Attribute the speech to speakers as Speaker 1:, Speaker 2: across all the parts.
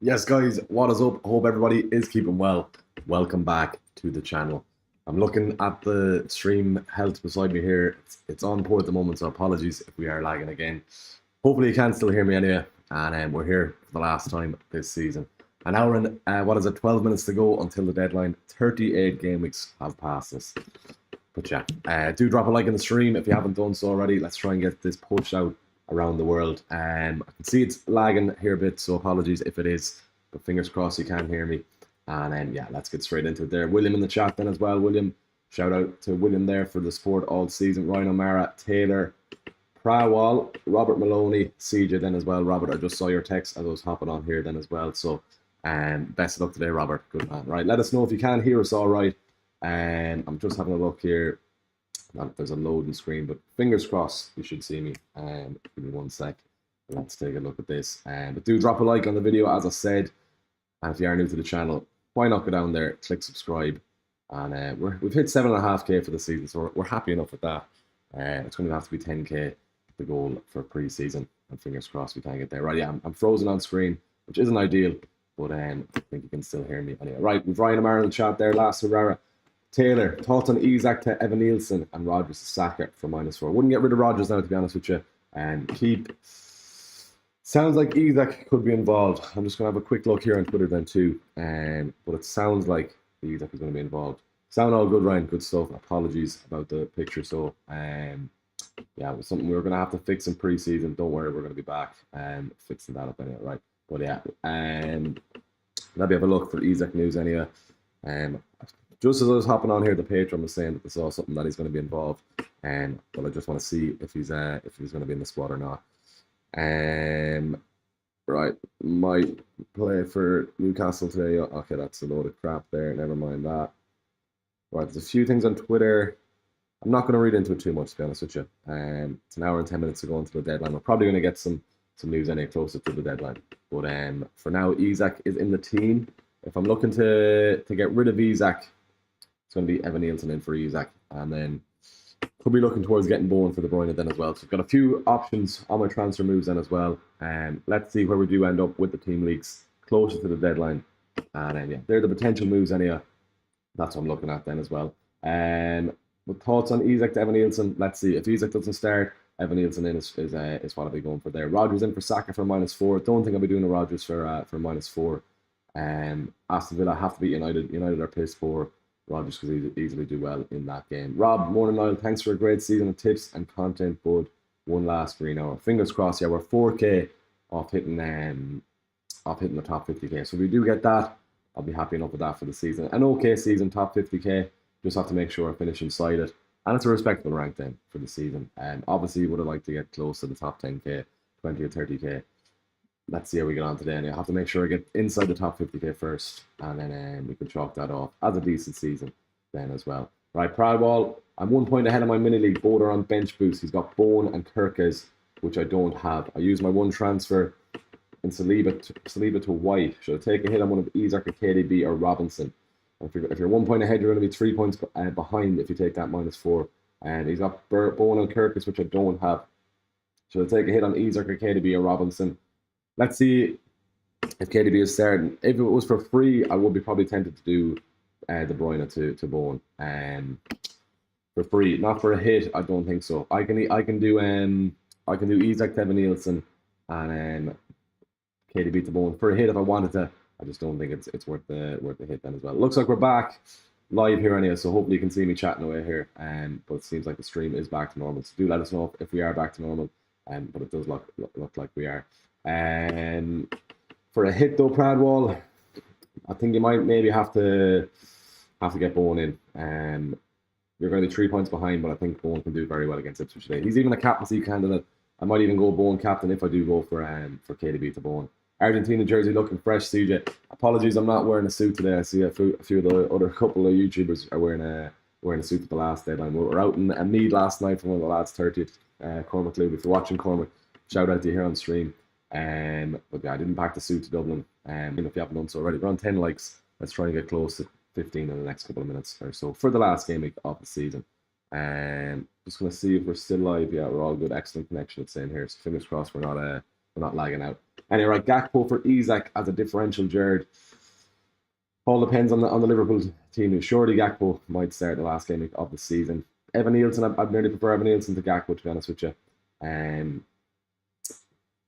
Speaker 1: Yes, guys, what is up? Hope everybody is keeping well. Welcome back to the channel. I'm looking at the stream health beside me here. It's on poor at the moment, so apologies if we are lagging again. Hopefully, you can still hear me anyway. And we're here for the last time this season. An hour and, 12 minutes to go until the deadline. 38 game weeks have passed us. But yeah, do drop a like in the stream if you haven't done so already. Let's try and get this pushed out around the world. I can see it's lagging here a bit, so apologies if it is. But fingers crossed you can hear me. And yeah, let's get straight into it there. William in the chat then as well. William, shout out to William there for the support all season. Ryan O'Mara, Taylor, Prawal, Robert Maloney, CJ then as well. Robert, I just saw your text as I was hopping on here then as well. So best of luck today, Robert. Good man. Right, let us know if you can hear us all right. And I'm just having a look here. There's a loading screen, but fingers crossed you should see me. Give me one sec. Let's take a look at this. But do drop a like on the video, as I said. And if you are new to the channel, why not go down there, click subscribe. And we've hit 7.5K for the season, so we're happy enough with that. It's going to have to be 10K, the goal for pre-season. And fingers crossed we can get there. Right, yeah, I'm frozen on screen, which isn't ideal, but I think you can still hear me anyway. Right, we've Ryan Amara in the chat there, last Herrera. Taylor, thoughts on Isak to Evan Nielsen and Rodgers to Saka for -4. Wouldn't get rid of Rodgers now, to be honest with you. And keep. Sounds like Isak could be involved. I'm just going to have a quick look here on Twitter then too. But it sounds like Isak is going to be involved. Sound all good, Ryan. Good stuff. Apologies about the picture. So, yeah, it was something we were going to have to fix in pre-season. Don't worry, we're going to be back and fixing that up anyway, right? But yeah, let me have a look for Isak news anyway. Just as I was hopping on here, the patron was saying that they saw something that he's going to be involved, but I just want to see if he's going to be in the squad or not. Right, might play for Newcastle today. Okay, that's a load of crap there. Never mind that. Right, there's a few things on Twitter. I'm not going to read into it too much, to be honest with you. It's an hour and 10 minutes to go until the deadline. We're probably going to get some news any closer to the deadline. But for now, Isak is in the team. If I'm looking to get rid of Isak, it's going to be Evan Nielsen in for Isak. And then could be looking towards getting Bowen for De Bruyne then as well. So we've got a few options on my transfer moves then as well. Let's see where we do end up with the team leaks closer to the deadline. And then, yeah, they're the potential moves anyway. That's what I'm looking at then as well. With thoughts on Isak to Evan Nielsen, let's see. If Isak doesn't start, Evan Nielsen in is what I'll be going for there. Rodgers in for Saka for -4. Don't think I'll be doing a Rodgers for -4. Aston Villa have to beat United. United are piss poor. Rodgers could easily do well in that game. Rob, morning Niall, thanks for a great season of tips and content, bud. One last green hour. Fingers crossed, yeah, we're 4K off hitting the top 50K. So if we do get that, I'll be happy enough with that for the season. An okay season, top 50K. Just have to make sure I finish inside it. And it's a respectable rank then for the season. Obviously, would have liked to get close to the top 10K, 20 or 30K. Let's see how we get on today. And I have to make sure I get inside the top 50K first. And then we can chalk that off as a decent season then as well. Right, Pradwall, I'm 1 point ahead of my mini league. Both are on bench boost. He's got Bone and Kirkes, which I don't have. I use my one transfer in Saliba to White. Should I take a hit on one of Isak or KDB or Robinson? If you're 1 point ahead, you're going to be 3 points behind if you take that -4. And he's got Bone and Kirkes, which I don't have. Should I take a hit on Isak or KDB or Robinson? Let's see if KDB is starting. If it was for free, I would be probably tempted to do De Bruyne to Bowen. For free, not for a hit. I don't think so. I can do Isak to Evan Nielsen and KDB to Bowen for a hit if I wanted to. I just don't think it's worth the hit then as well. Looks like we're back live here anyway, so hopefully you can see me chatting away here. But it seems like the stream is back to normal. So do let us know if we are back to normal. But it does look like we are. For a hit though, Pradwall, I think you might maybe have to get Bowen in. You're going to be 3 points behind, but I think Bowen can do very well against Ipswich today. He's even a captaincy candidate. I might even go Bowen captain if I do go for KDB to Bowen. Argentina jersey looking fresh, CJ. Apologies, I'm not wearing a suit today. I see a few of the other couple of YouTubers are wearing a suit at the last deadline. We were out in Mead last night for one of the lads' 30th. Cormac Luke, if you're watching, Cormac, shout out to you here on stream. But yeah, I didn't pack the suit to Dublin. If you haven't done so already, we're on 10 likes. Let's try and get close to 15 in the next couple of minutes or so for the last game week of the season. Just gonna see if we're still live. Yeah, we're all good. Excellent connection, it's saying here. So fingers crossed we're we're not lagging out. Anyway, right, Gakpo for Isak as a differential, Jared. All depends on the Liverpool team. Who surely Gakpo might start the last game of the season. Evan Nielsen, I'd nearly prefer Evan Nielsen to Gakpo, to be honest with you.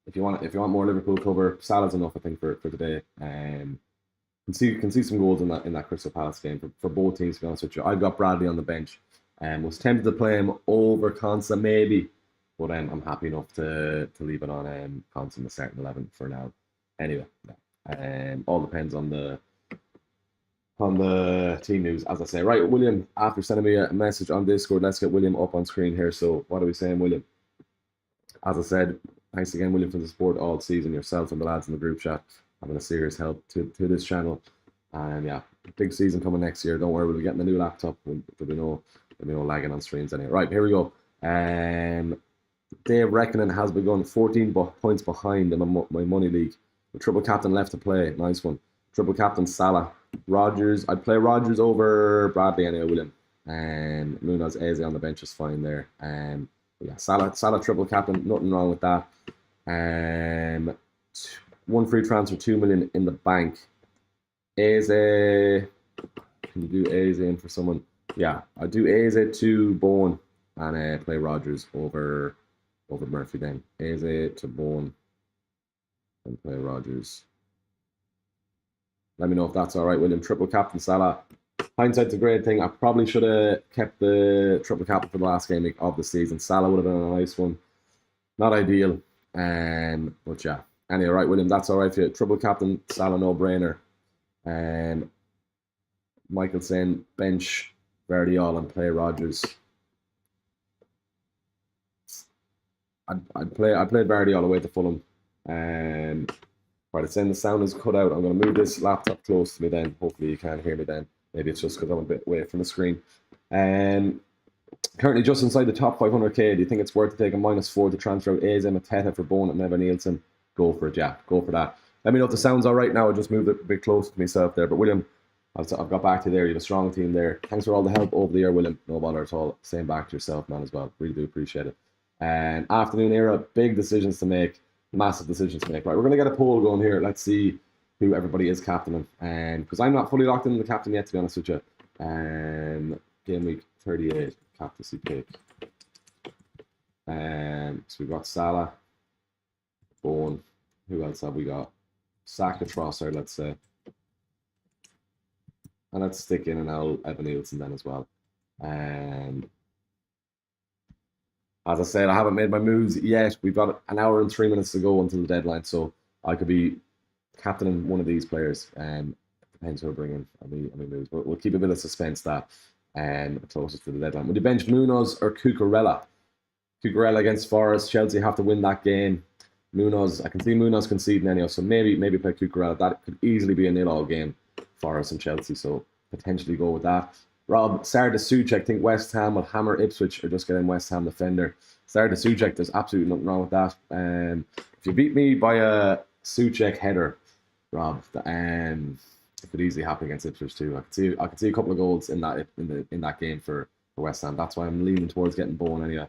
Speaker 1: If you want more Liverpool cover, Salah's enough, I think, for today. Can see some goals in that Crystal Palace game for both teams, to be honest with you. I've got Bradley on the bench, and was tempted to play him over Konsa maybe, but I'm happy enough to leave it on Konsa in the starting 11 for now. Anyway, all depends on the team news, as I say. Right, William, after sending me a message on Discord, let's get William up on screen here. So what are we saying, William? As I said, thanks again, William, for the support all season. Yourself and the lads in the group chat having a serious help to this channel. And yeah, big season coming next year. Don't worry, we'll be getting a new laptop. There'll be no lagging on streams anyway. Right, here we go. Dave Reckoning has begun 14 points behind in my money league. The triple captain left to play. Nice one. Triple captain Salah. Rodgers. I'd play Rodgers over Bradley anyway, William. Munoz Eze on the bench is fine there. Yeah, Salah triple captain. Nothing wrong with that. One free transfer, 2 million in the bank. Eze. Can you do Eze in for someone? Yeah, I'll do Eze to Bowen and play Rodgers over Murphy then. Eze to Bowen and play Rodgers. Let me know if that's all right, William. Triple captain Salah. Hindsight's a great thing. I probably should have kept the triple captain for the last game of the season. Salah would have been a nice one. Not ideal. But yeah. Anyway, right, William, that's all right for you. Triple captain Salah, no brainer. Michael saying bench Verdial and play Rodgers. I'd play Verdial away to Fulham. Right, it's saying the sound is cut out. I'm going to move this laptop close to me then. Hopefully you can't hear me then. Maybe it's just because I'm a bit away from the screen. Currently just inside the top 500k. Do you think it's worth to take a -4 to transfer out Eze, Mateta for Bowen and Evan Nielsen? Go for it, yeah. Go for that. Let me know if the sound's all right now. I just moved it a bit closer to myself there. But William, I've got back to you there. You have a strong team there. Thanks for all the help over the year, William. No bother at all. Same back to yourself, man, as well. Really do appreciate it. Afternoon era, big decisions to make. Massive decisions to make. Right, we're going to get a poll going here. Let's see who everybody is captaining. Because I'm not fully locked into the captain yet, to be honest with you. Game week 38, captaincy pick. So we've got Salah, Bowen. Who else have we got? Saka, Trossard, let's say. And let's stick in and out Evan Nielsen then as well. As I said, I haven't made my moves yet. We've got an hour and 3 minutes to go until the deadline, so I could be captaining one of these players. Depends who we're bringing on the moves. But we'll keep a bit of suspense that closest to the deadline. Would you bench Munoz or Cucurella? Cucurella against Forest. Chelsea have to win that game. Munoz, I can see Munoz conceding anyhow, so maybe play Cucurella. That could easily be a nil-all game, Forest and Chelsea, so potentially go with that. Rob, Sardar Soucek, think West Ham will hammer Ipswich or just get in West Ham defender. Sardar Soucek, there's absolutely nothing wrong with that. If you beat me by a Soucek header, Rob, it could easily happen against Ipswich too. I could see a couple of goals in that game for West Ham. That's why I'm leaning towards getting Bowen anyway.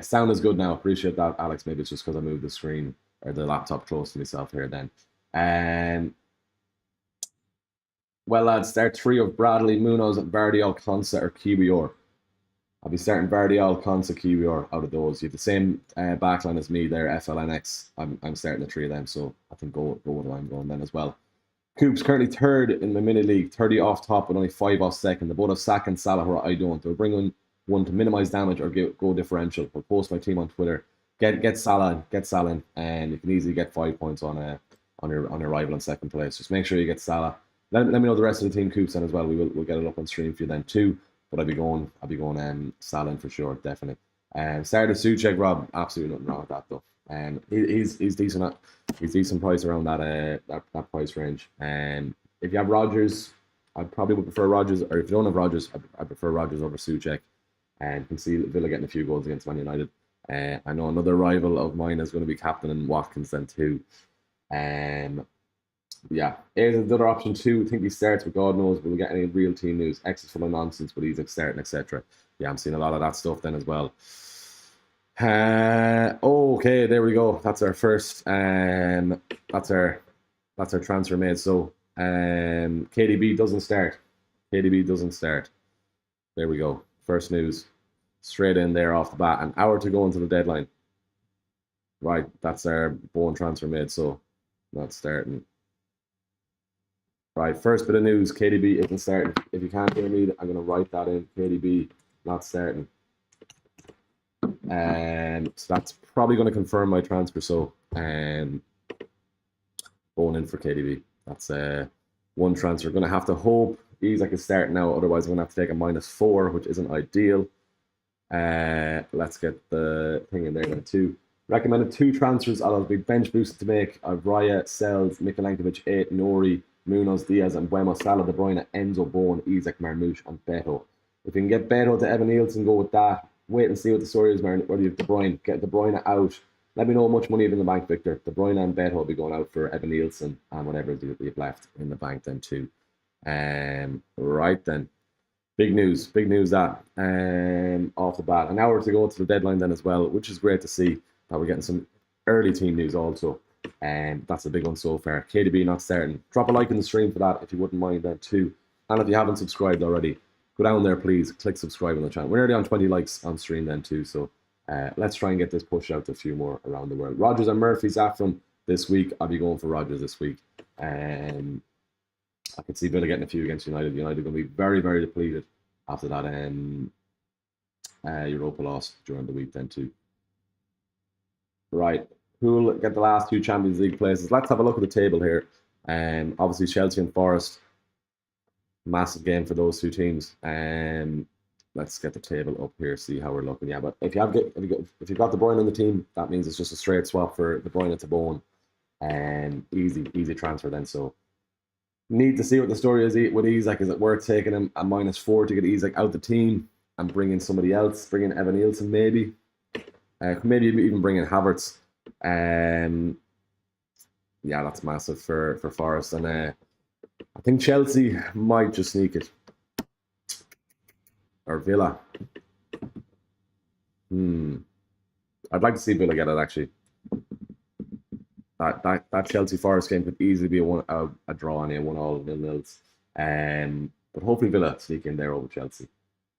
Speaker 1: Sound is good now. Appreciate that, Alex. Maybe it's just because I moved the screen or the laptop close to myself here then. Well, lads, start three of Bradley, Munoz, Vardiol, Konsa, or Kiwior. I'll be starting Vardiol, Konsa, Kiwior out of those. You have the same backline as me there, FLNX. I'm starting the three of them, so I think go with where I'm going then as well. Coop's currently third in the mini league, 30 off top, but only 5 off second. The both of Saka and Salah, where I don't. They'll bring in one to minimise damage or go differential. I'll post my team on Twitter. Get Salah in, and you can easily get 5 points on your rival in second place. Just make sure you get Salah. Let me know the rest of the team Coops then as well. We'll get it up on stream for you then too. But I'll be going Salah for sure, definitely. Sardar Soucek, Rob, absolutely nothing wrong with that though. He's decent. He's decent price around that price range. If you have Rodgers, I probably would prefer Rodgers. Or if you don't have Rodgers, I prefer Rodgers over Soucek. And you can see Villa getting a few goals against Man United. I know another rival of mine is going to be captaining Watkins then too. Yeah, A's the other option too. I think he starts, but God knows we'll get any real team news. X is full of nonsense, but he's starting, etc. Yeah, I'm seeing a lot of that stuff then as well. Okay, there we go. That's our first. That's our transfer made. So KDB doesn't start. KDB doesn't start. There we go. First news. Straight in there off the bat. An hour to go into the deadline. Right, that's our Bowen transfer made. So not starting. Right, first bit of news. KDB isn't starting. If you can't hear me, I'm going to write that in. KDB not starting. So that's probably going to confirm my transfer. So going in for KDB. That's one transfer. Going to have to hope Isaac is starting now. Otherwise, I'm going to have to take a -4, which isn't ideal. Let's get the thing in there then too. Recommended 2 transfers. I'll have a big bench boost to make. I've Raya, Sells, Mikalenkovic, 8, Nori, Munoz, Diaz, and Buemo, Salah, De Bruyne, Enzo, Bowen, Isaac, Marmoush, and Beto. If you can get Beto to Evan Nielsen, go with that. Wait and see what the story is, whether you have De Bruyne. Get De Bruyne out. Let me know how much money you have in the bank, Victor. De Bruyne and Beto will be going out for Evan Nielsen and whatever you've left in the bank then too. Right then. Big news that off the bat. An hour to go to the deadline then as well, which is great to see that we're getting some early team news also. That's a big one so far. KDB not starting. Drop a like in the stream for that if you wouldn't mind then too. And if you haven't subscribed already, go down there please, click subscribe on the channel. We're nearly on 20 likes on stream then too, so let's try and get this push out to a few more around the world. Rodgers and Murphy, Saffron this week. I'll be going for Rodgers this week. I could see Villa getting a few against United. United are going to be very, very depleted after that Europa loss during the week then too. Right, who'll get the last 2 Champions League places? Let's have a look at the table here. Obviously Chelsea and Forest, massive game for those 2 teams. Let's get the table up here, see how we're looking. Yeah, but if you've got De Bruyne on the team, that means it's just a straight swap for De Bruyne to Bowen. Easy transfer then. So need to see what the story is with Isaac. Is it worth taking him a -4 to get Isaac out the team and bring in somebody else? Bring in Evan Nielsen maybe. Maybe even bring in Havertz. Yeah, that's massive for Forest. And I think Chelsea might just sneak it. Or Villa. I'd like to see Villa get it actually. That Chelsea Forest game could easily be a draw on a 1-1 nil-nils. But hopefully Villa sneak in there over Chelsea.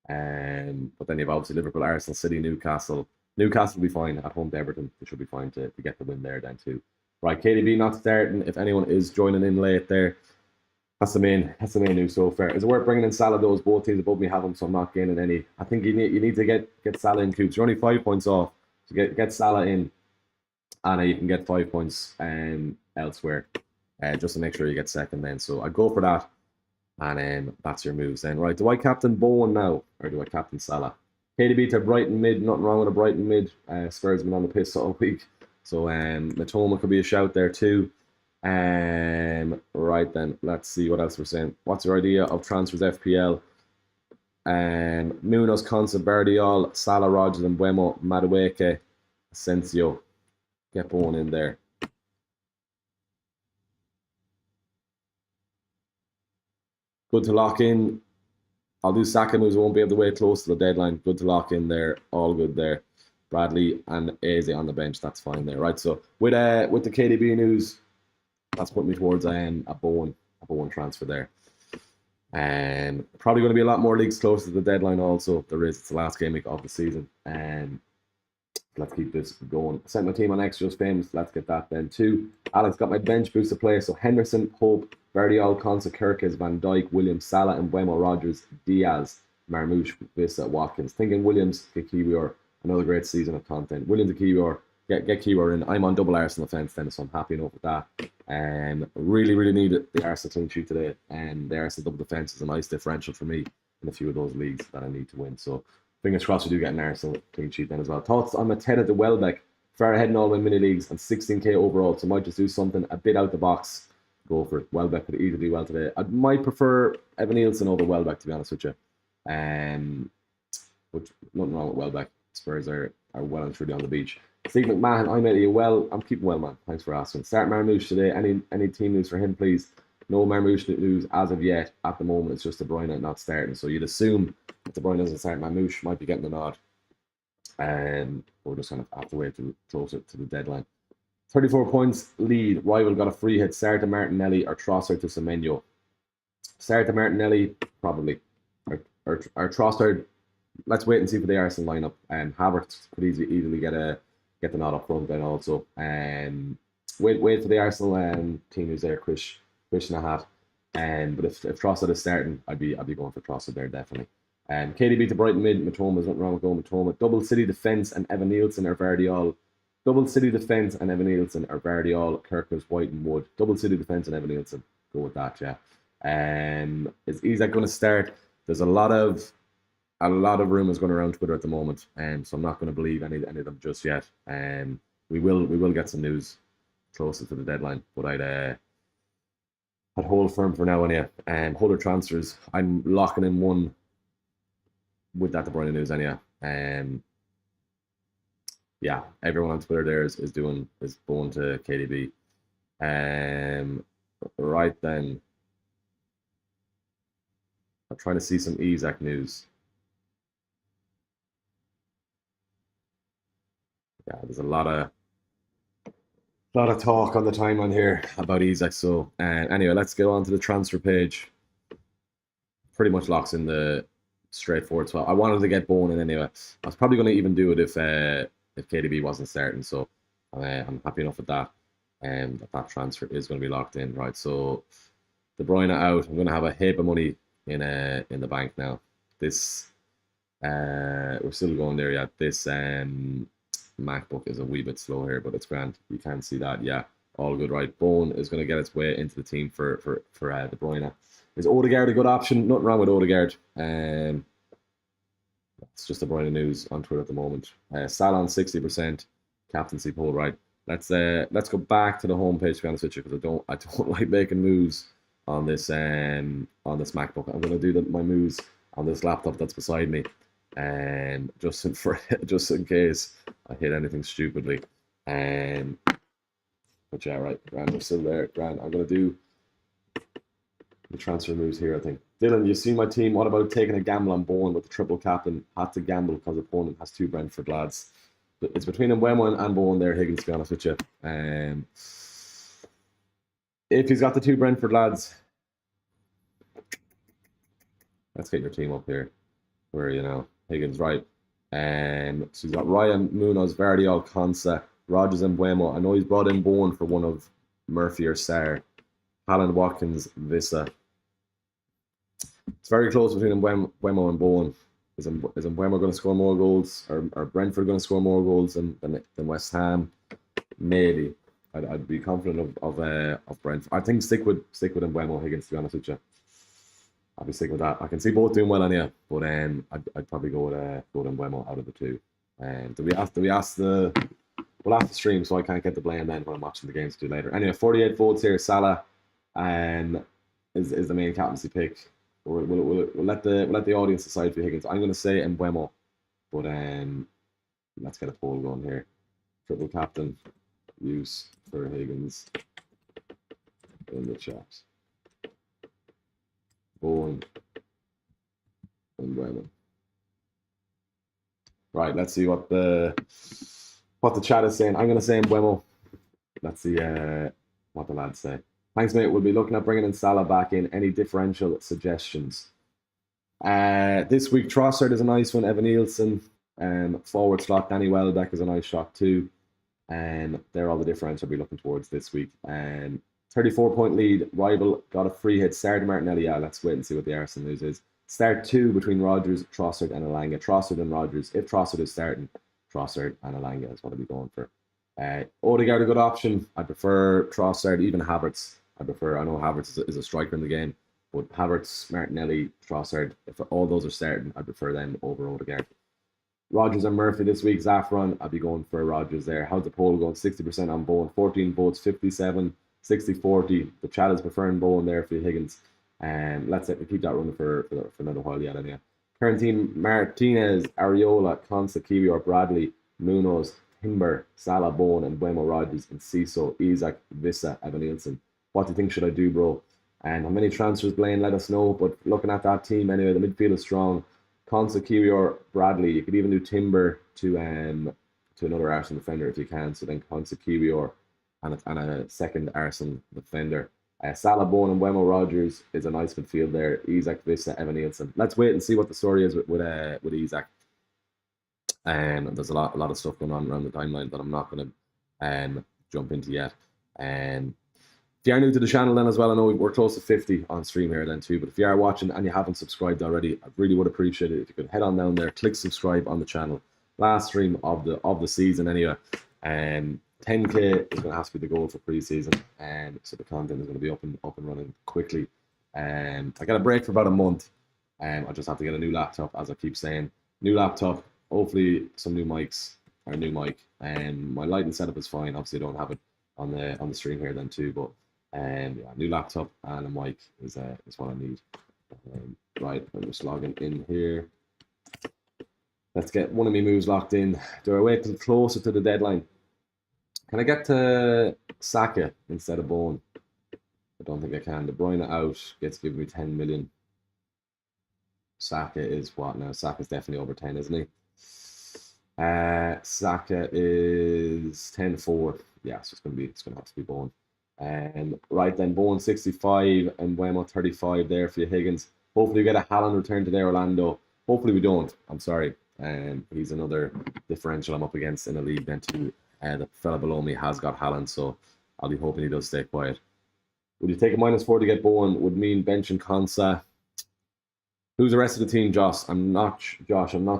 Speaker 1: But then you've obviously Liverpool, Arsenal, City, Newcastle. Newcastle will be fine at home to Everton. They should be fine to get the win there then too. Right, KDB not starting. If anyone is joining in late there, that's the main news so far. Is it worth bringing in Salah? Those both teams above me have him, so I'm not gaining any. I think you need to get Salah in, Coops. You're only 5 points off. So get Salah in, and you can get 5 points elsewhere, just to make sure you get second then. So I go for that, and that's your moves then. Right, do I captain Bowen now, or do I captain Salah? KDB to Brighton mid, nothing wrong with a Brighton mid. Spurs have been on the piss all week, so Matoma could be a shout there too. Right then, let's see what else we're saying. What's your idea of transfers FPL? Munoz, Consa, Bardiol, Salah, Rodgers, and Buemo, Madueke, Asensio. Get Bowen in there. Good to lock in. I'll do Saka moves. Won't be able to wait close to the deadline. Good to lock in there. All good there. Bradley and Eze on the bench. That's fine there, right? So with the KDB news, that's put me towards a Bowen transfer there. Probably going to be a lot more leagues close to the deadline. Also, there is. It's the last game week of the season. Let's keep this going. Sent my team on X Just Famous. Let's get that then too. Alex got my bench boost to play. So Henderson, Hope, Verdial, Consa, Kirkes, Van Dijk, Williams, Salah, and Buemo, Rodgers, Diaz, Marmoush, Vissa, Watkins. Thinking Williams, get Kiwior. Another great season of content. Williams to Kiwior. Get Kiwior in. I'm on double Arsenal fence then, so I'm happy enough with that. Really needed the Arsenal clean sheet today. The Arsenal double defence is a nice differential for me in a few of those leagues that I need to win. So fingers crossed we do get an Arsenal clean sheet then as well. Thoughts on Mateta to Welbeck. Far ahead in all my mini leagues and 16k overall, so might just do something a bit out the box. Go for it. Welbeck could easily do well today. I might prefer Evan Nielsen over Welbeck, to be honest with you. But nothing wrong with Welbeck. Spurs are well and truly on the beach. Steve McMahon, I'm at you well. I'm keeping well, man. Thanks for asking. Start Marmoush today. Any team news for him, please? No Marmoush news as of yet. At the moment, it's just De Bruyne not starting. So you'd assume if De Bruyne doesn't start, Marmoush might be getting the nod. And we're just going to have to wait to close it to the deadline. 34 points lead. Rival got a free hit. Sarta Martinelli or Trossard to Semenyo. Sarta Martinelli, probably. Or Trossard, let's wait and see for the Arsenal lineup. Havertz could easily get the nod up front then also. Wait for the Arsenal team who's there, Chris in a hat. But if Trossard is starting, I'd be going for Trossard there definitely. KDB to Brighton mid. Matoma, there's nothing wrong with going Matoma. Double City defence and Evan Nielsen or Vardiol. Double City defence and Evan Nielsen or Vardiol, Kirkus, White and Wood. Double City defence and Evan Nielsen. Go with that, yeah. Is Isak going to start? There's a lot of rumors going around Twitter at the moment, so I'm not going to believe any of them just yet. We will get some news closer to the deadline, but I'd hold firm for now anyhow. Hold our transfers. I'm locking in one with that De Bruyne news anyhow. Yeah, everyone on Twitter there is going to KDB. Right then, I'm trying to see some Isak news. Yeah, there's a lot of talk on the timeline here about Isak. So anyway, let's get on to the transfer page. Pretty much locks in the straightforward 12. I wanted to get Bowen in anyway. I was probably going to even do it if KDB wasn't starting. So I'm happy enough with that. That transfer is going to be locked in, right? So De Bruyne out. I'm going to have a heap of money in the bank now. This we're still going there yet. This MacBook is a wee bit slow here, but it's grand. You can see that. Yeah, all good, right? Bone is going to get its way into the team for De Bruyne. Is Odegaard a good option? Nothing wrong with Odegaard. It's just De Bruyne news on Twitter at the moment. Salah on 60%, captaincy poll, right? Let's go back to the homepage to be honest with you, because I don't like making moves on this MacBook. I'm going to do my moves on this laptop that's beside me, and just in case I hit anything stupidly. But yeah, right, grand, we're still there. Grand. I'm going to do the transfer moves here, I think. Dylan, you see my team. What about taking a gamble on Bowen with the triple captain? Had to gamble because opponent has 2 Brentford lads. But it's between Mbeumo and Bowen there, Higgins, to be honest with you. If he's got the 2 Brentford lads, let's get your team up here. Where Higgins, right. So he's got Ryan, Munoz, Vardiol, Konsa, Rogers and Mbeumo. I know he's brought in Bowen for one of Murphy or Sarr. Haaland, Watkins, Vissa. It's very close between Mbeumo and Bowen. Is Mbeumo going to score more goals, or Brentford going to score more goals than West Ham? Maybe. I'd be confident of Brentford. I think stick with Mbeumo, Higgins, to be honest with you. I'll be sticking with that. I can see both doing well on here, but I'd probably go with Mbeumo out of the 2. We'll have to stream, so I can't get the blame then when I'm watching the games too later. Anyway, 48 votes here. Salah is the main captaincy pick. We'll let the audience decide for Higgins. I'm going to say Mbeumo, but let's get a poll going here. Triple captain use for Higgins in the chat. Bowen and Mbeumo. Right, let's see what the chat is saying. I'm going to say Mbeumo. Let's see what the lads say. Thanks, mate. We'll be looking at bringing in Salah back in. Any differential suggestions? This week, Trossard is a nice one. Evan Nielsen, forward slot. Danny Welbeck is a nice shot too. They're all the differential I'll be looking towards this week. 34-point lead. Rival got a free hit. Sarda Martinelli. Yeah, let's wait and see what the Arsenal news is. Start 2 between Rodgers, Trossard and Elanga. Trossard and Rodgers. If Trossard is starting, Trossard and Elanga is what I'll be going for. Odegaard a good option. I prefer Trossard, even Havertz. I know Havertz is a striker in the game, but Havertz, Martinelli, Trossard, if all those are starting, I prefer them over Odegaard. Rodgers and Murphy this week. Zafron, I'll be going for Rodgers there. How's the poll going? 60% on Bowen, 14 votes, 57, 60-40. The chat is preferring Bowen there for Higgins. Let's keep that running for another while yet. Anyway. Current team: Martinez, Areola, Konsa, Kiwi or Bradley, Munoz, Timber, Salah, Bowen, and Mbeumo, Rodgers, and Ciso, Isak, Vissa, Evan Nielsen. What do you think should I do, bro? And how many transfers, Blaine? Let us know. But looking at that team anyway, the midfield is strong. Konsa, Kiwior, Bradley. You could even do Timber to another Arsenal defender if you can. So then Konsa, Kiwior, and a second Arsenal defender. Salah, Bowen, and Wemo Rogers is a nice midfield there. Isak, Vissa, Evan Nielsen. Let's wait and see what the story is with Isak. There's a lot of stuff going on around the timeline that I'm not going to jump into yet. If you are new to the channel then as well, I know we're close to 50 on stream here then too, but if you are watching and you haven't subscribed already, I really would appreciate it if you could head on down there, click subscribe on the channel. Last stream of the season anyway. 10k is going to have to be the goal for pre-season, so the content is going to be up and running quickly. I got a break for about a month. I just have to get a new laptop, as I keep saying. New laptop, hopefully some new mics, or a new mic. My lighting setup is fine. Obviously, I don't have it on the stream here then too, but yeah, new laptop and a mic is what I need. Right, I'm just logging in here. Let's get one of my moves locked in. Do I wait till closer to the deadline? Can I get to Saka instead of Bowen? I don't think I can. De Bruyne out gets given me 10 million. Saka is what now? Saka's definitely over 10, isn't he? Saka is 10-4. Yeah, so it's gonna have to be Bowen. Right then, Bowen 65 and Wemo 35 there for you, Higgins. Hopefully we get a Haaland return today, Orlando. Hopefully we don't. I'm sorry. He's another differential I'm up against in the league then too. The fella below me has got Haaland, so I'll be hoping he does stay quiet. Would you take a -4 to get Bowen? Would mean bench and Konsa. Who's the rest of the team, Josh? I'm not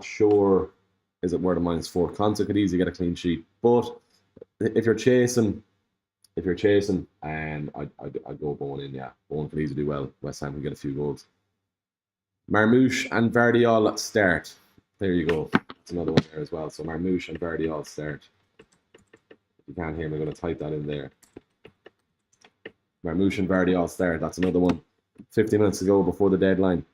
Speaker 1: sure. Is it worth a -4? Konsa could easily get a clean sheet, but if you're chasing, I'd go Bowen in. Yeah, Bowen could easily do well. West Ham can get a few goals. Marmouche and Vardiol start. There you go. That's another one there as well. So Marmouche and Vardiol start. If you can't hear me, I'm going to type that in there. Marmouche and Vardiol start. That's another one. 50 minutes to go before the deadline.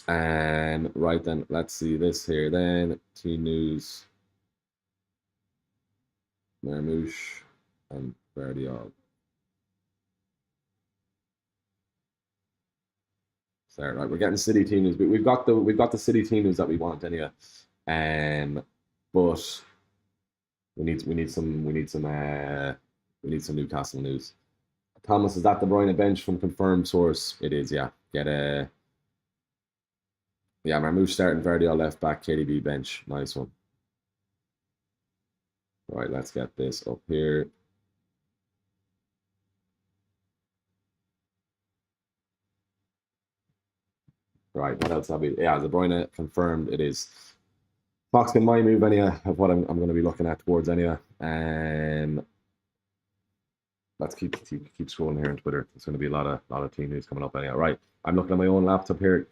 Speaker 1: Right then, let's see this here then. Team news. Marmouche and Vardiol. Start, right, we're getting City team news. We've got the City team news that we want anyway. But we need some Newcastle news. Thomas, is that De Bruyne bench from confirmed source? It is, yeah. Marmouche starting, Vardiol left back, KDB bench. Nice one. Right, let's get this up here. Right, what else have we? Yeah, De Bruyne confirmed. It is. Fox can my move anyway of what I'm going to be looking at towards anyway. Let's keep scrolling here on Twitter. There's going to be a lot of team news coming up anyway. Right, I'm looking at my own laptop here.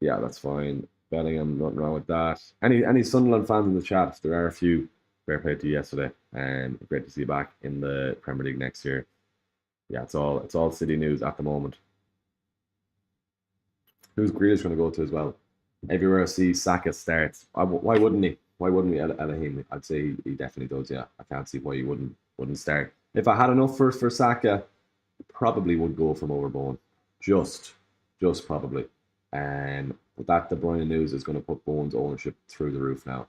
Speaker 1: Yeah, that's fine. Bellingham, nothing wrong with that. Any Sunderland fans in the chat? There are a few. Fair play to you yesterday, and great to see you back in the Premier League next year. Yeah, it's all City news at the moment. Who's Grealish going to go to as well? Everywhere I see Saka starts. Why wouldn't he? Why wouldn't he? Elohim? I'd say he definitely does. Yeah, I can't see why he wouldn't start. If I had enough for Saka, probably would go from over Bowen. Just probably. But that De Bruyne news is going to put Bowen's ownership through the roof now.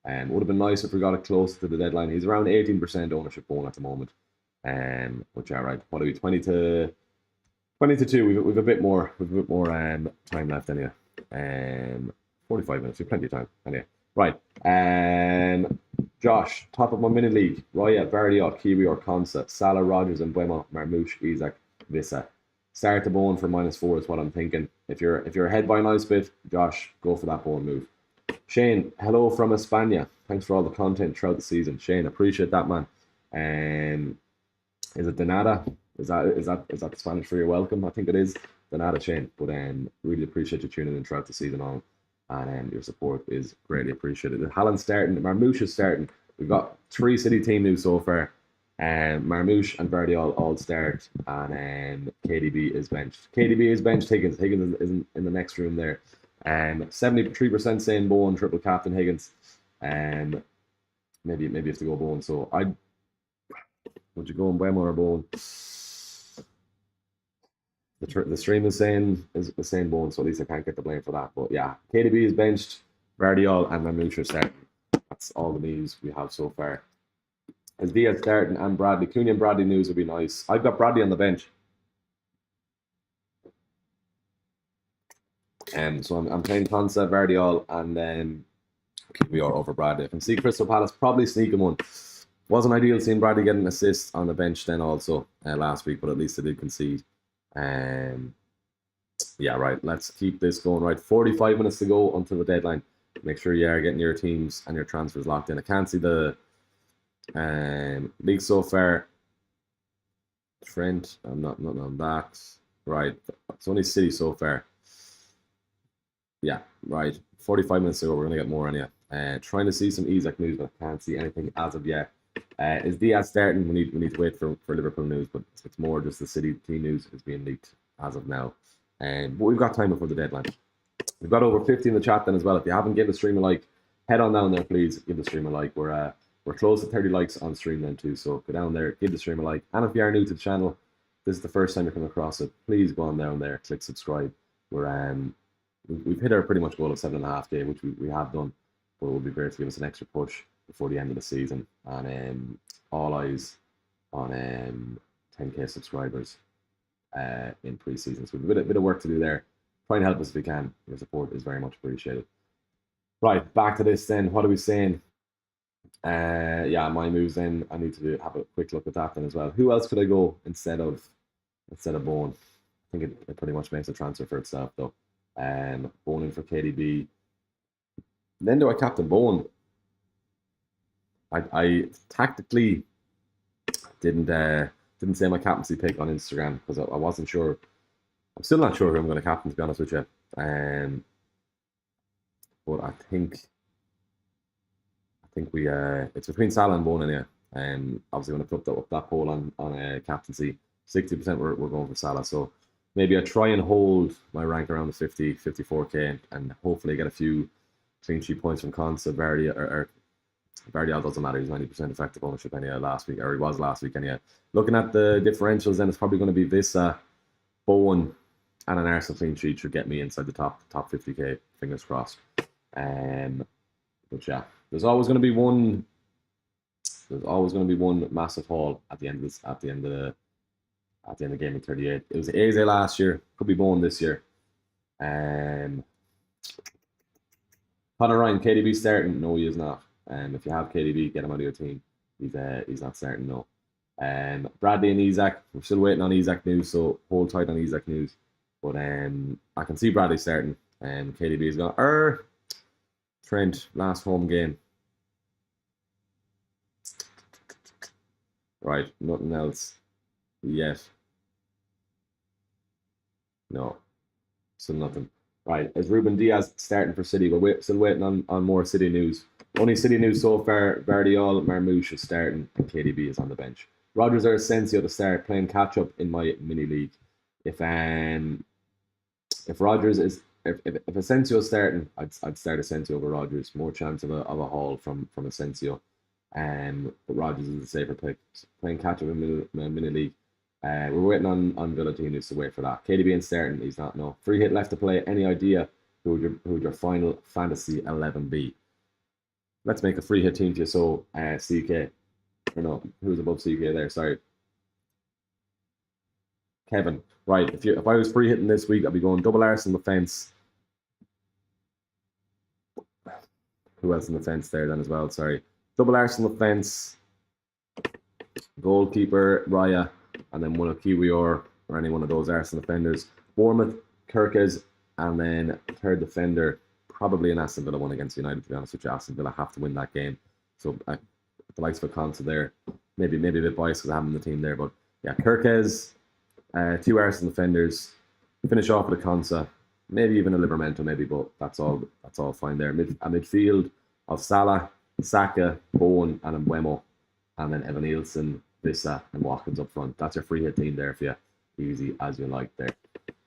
Speaker 1: Would have been nice if we got it closer to the deadline. He's around 18% ownership Bowen at the moment. Which are right. What are we? 20 to 2. We've a bit more. Time left anyway. 45 minutes. We've plenty of time anyway. Right. Josh, top of my mini league. Raya, Vardiol, Kiwi or Konsa, Salah, Rogers, and Buemo, Marmouche, Isak, Vissa. Start the Bowen for -4 is what I'm thinking. If you're ahead by a nice bit, Josh, go for that Bowen move. Shane, hello from España. Thanks for all the content throughout the season. Shane, appreciate that, man. Is it Donada? Is that the Spanish for your welcome? I think it is Donada, Shane. But really appreciate you tuning in throughout the season on, and your support is greatly appreciated. Haaland starting, Marmouche is starting. We've got 3 City team news so far. Marmouche and Vardiol all start, and KDB is benched. KDB is benched. Higgins isn't in the next room there. 73% saying Bowen, triple captain Higgins. Maybe you have to go Bowen. So would you go on Buemo or Bowen? The stream is saying Bowen, so at least I can't get the blame for that. But yeah, KDB is benched, Vardiol and Marmoush starting. That's all the news we have so far. Is Diaz starting and Bradley? Cooney and Bradley news would be nice. I've got Bradley on the bench. So I'm playing Concept, Vardiol, and then QPR over Bradley. I can see Crystal Palace probably sneaking one. Wasn't ideal seeing Bradley get an assist on the bench then also last week, but at least they did concede. Yeah, right. Let's keep this going. Right, 45 minutes to go until the deadline. Make sure you are getting your teams and your transfers locked in. I can't see the league so far. Trent, I'm not on that. Right, it's only City so far. Yeah, right. 45 minutes ago, we're going to get more on you. Trying to see some Isaac news, but I can't see anything as of yet. Is Diaz starting? We need to wait for Liverpool news, but it's more just the City team news is being leaked as of now. But we've got time before the deadline. We've got over 50 in the chat then as well. If you haven't given the stream a like, head on down there, please. Give the stream a like. We're close to 30 likes on stream then too, so go down there, give the stream a like. And if you are new to the channel, this is the first time you're coming across it, please go on down there, click subscribe. We've hit our pretty much goal of 7.5K, which we have done, but it would be great to give us an extra push before the end of the season. And all eyes on 10K subscribers in pre-season. So we've a bit of work to do there. Try and help us if we can. Your support is very much appreciated. Right, back to this then. What are we saying? Yeah, my moves then. I need to have a quick look at that then as well. Who else could I go instead of Bowen? I think it pretty much makes a transfer for itself though. Bowen in for KDB. Then do I captain Bowen? I tactically didn't say my captaincy pick on Instagram because I wasn't sure. I'm still not sure who I'm going to captain, to be honest with you. But I think we it's between Salah and Bowen anyway. Obviously when I put up that poll on captaincy, 60% we're going for Salah. So maybe I try and hold my rank around the 50, 54k and hopefully get a few clean sheet points from Consa, Vardiol doesn't matter. He's 90% effective ownership anyhow last week, or he was last week anyhow. Looking at the differentials, then it's probably going to be Vissa, Bowen, and an Arsenal clean sheet should get me inside the top 50k. Fingers crossed. But yeah, there's always going to be one massive haul at the end of game of 38. It was Eze last year. Could be Bowen this year. Conor Ryan, KDB starting? No, he is not. If you have KDB, get him out of your team. He's not starting, no. Bradley and Isaac, we're still waiting on Isaac news, so hold tight on Isaac news. But I can see Bradley starting. KDB is gone. Trent, last home game. Right, nothing else yet. No, still nothing. Right, is Ruben Diaz starting for City? We're still waiting on more City news. Only City news so far. Vardiol, Marmoush is starting, and KDB is on the bench. Rodgers or Asensio to start, playing catch up in my mini league. If Rodgers is if Asensio is starting, I'd start Asensio over Rodgers. More chance of a haul from Asensio. But Rodgers is a safer pick. Playing catch up in my mini league. We're waiting on Villa team news to wait for that. KDB and starting, he's not, no. Free hit left to play. Any idea who would your final fantasy 11 be? Let's make a free hit team to you. So CK, or no, who's above CK there? Sorry, Kevin. Right, if I was free hitting this week, I'd be going double Arsenal defense. Who else in the fence there then as well? Sorry, double Arsenal defense. Goalkeeper Raya, and then one of Kiwi or any one of those Arsenal defenders. Bournemouth, Kirkes, and then third defender, probably an Aston Villa one against United, to be honest with you. Aston Villa have to win that game. So the likes of Consa there, maybe a bit biased because I have him in the team there. But yeah, Kirkes, two Arsenal defenders, finish off with a Consa, maybe even a Livramento, maybe, but that's all fine there. A midfield of Salah, Saka, Bowen, and Mbeumo, and then Evan Nielsen, Vissa, and Watkins up front. That's your free hit team there for you. Easy as you like there.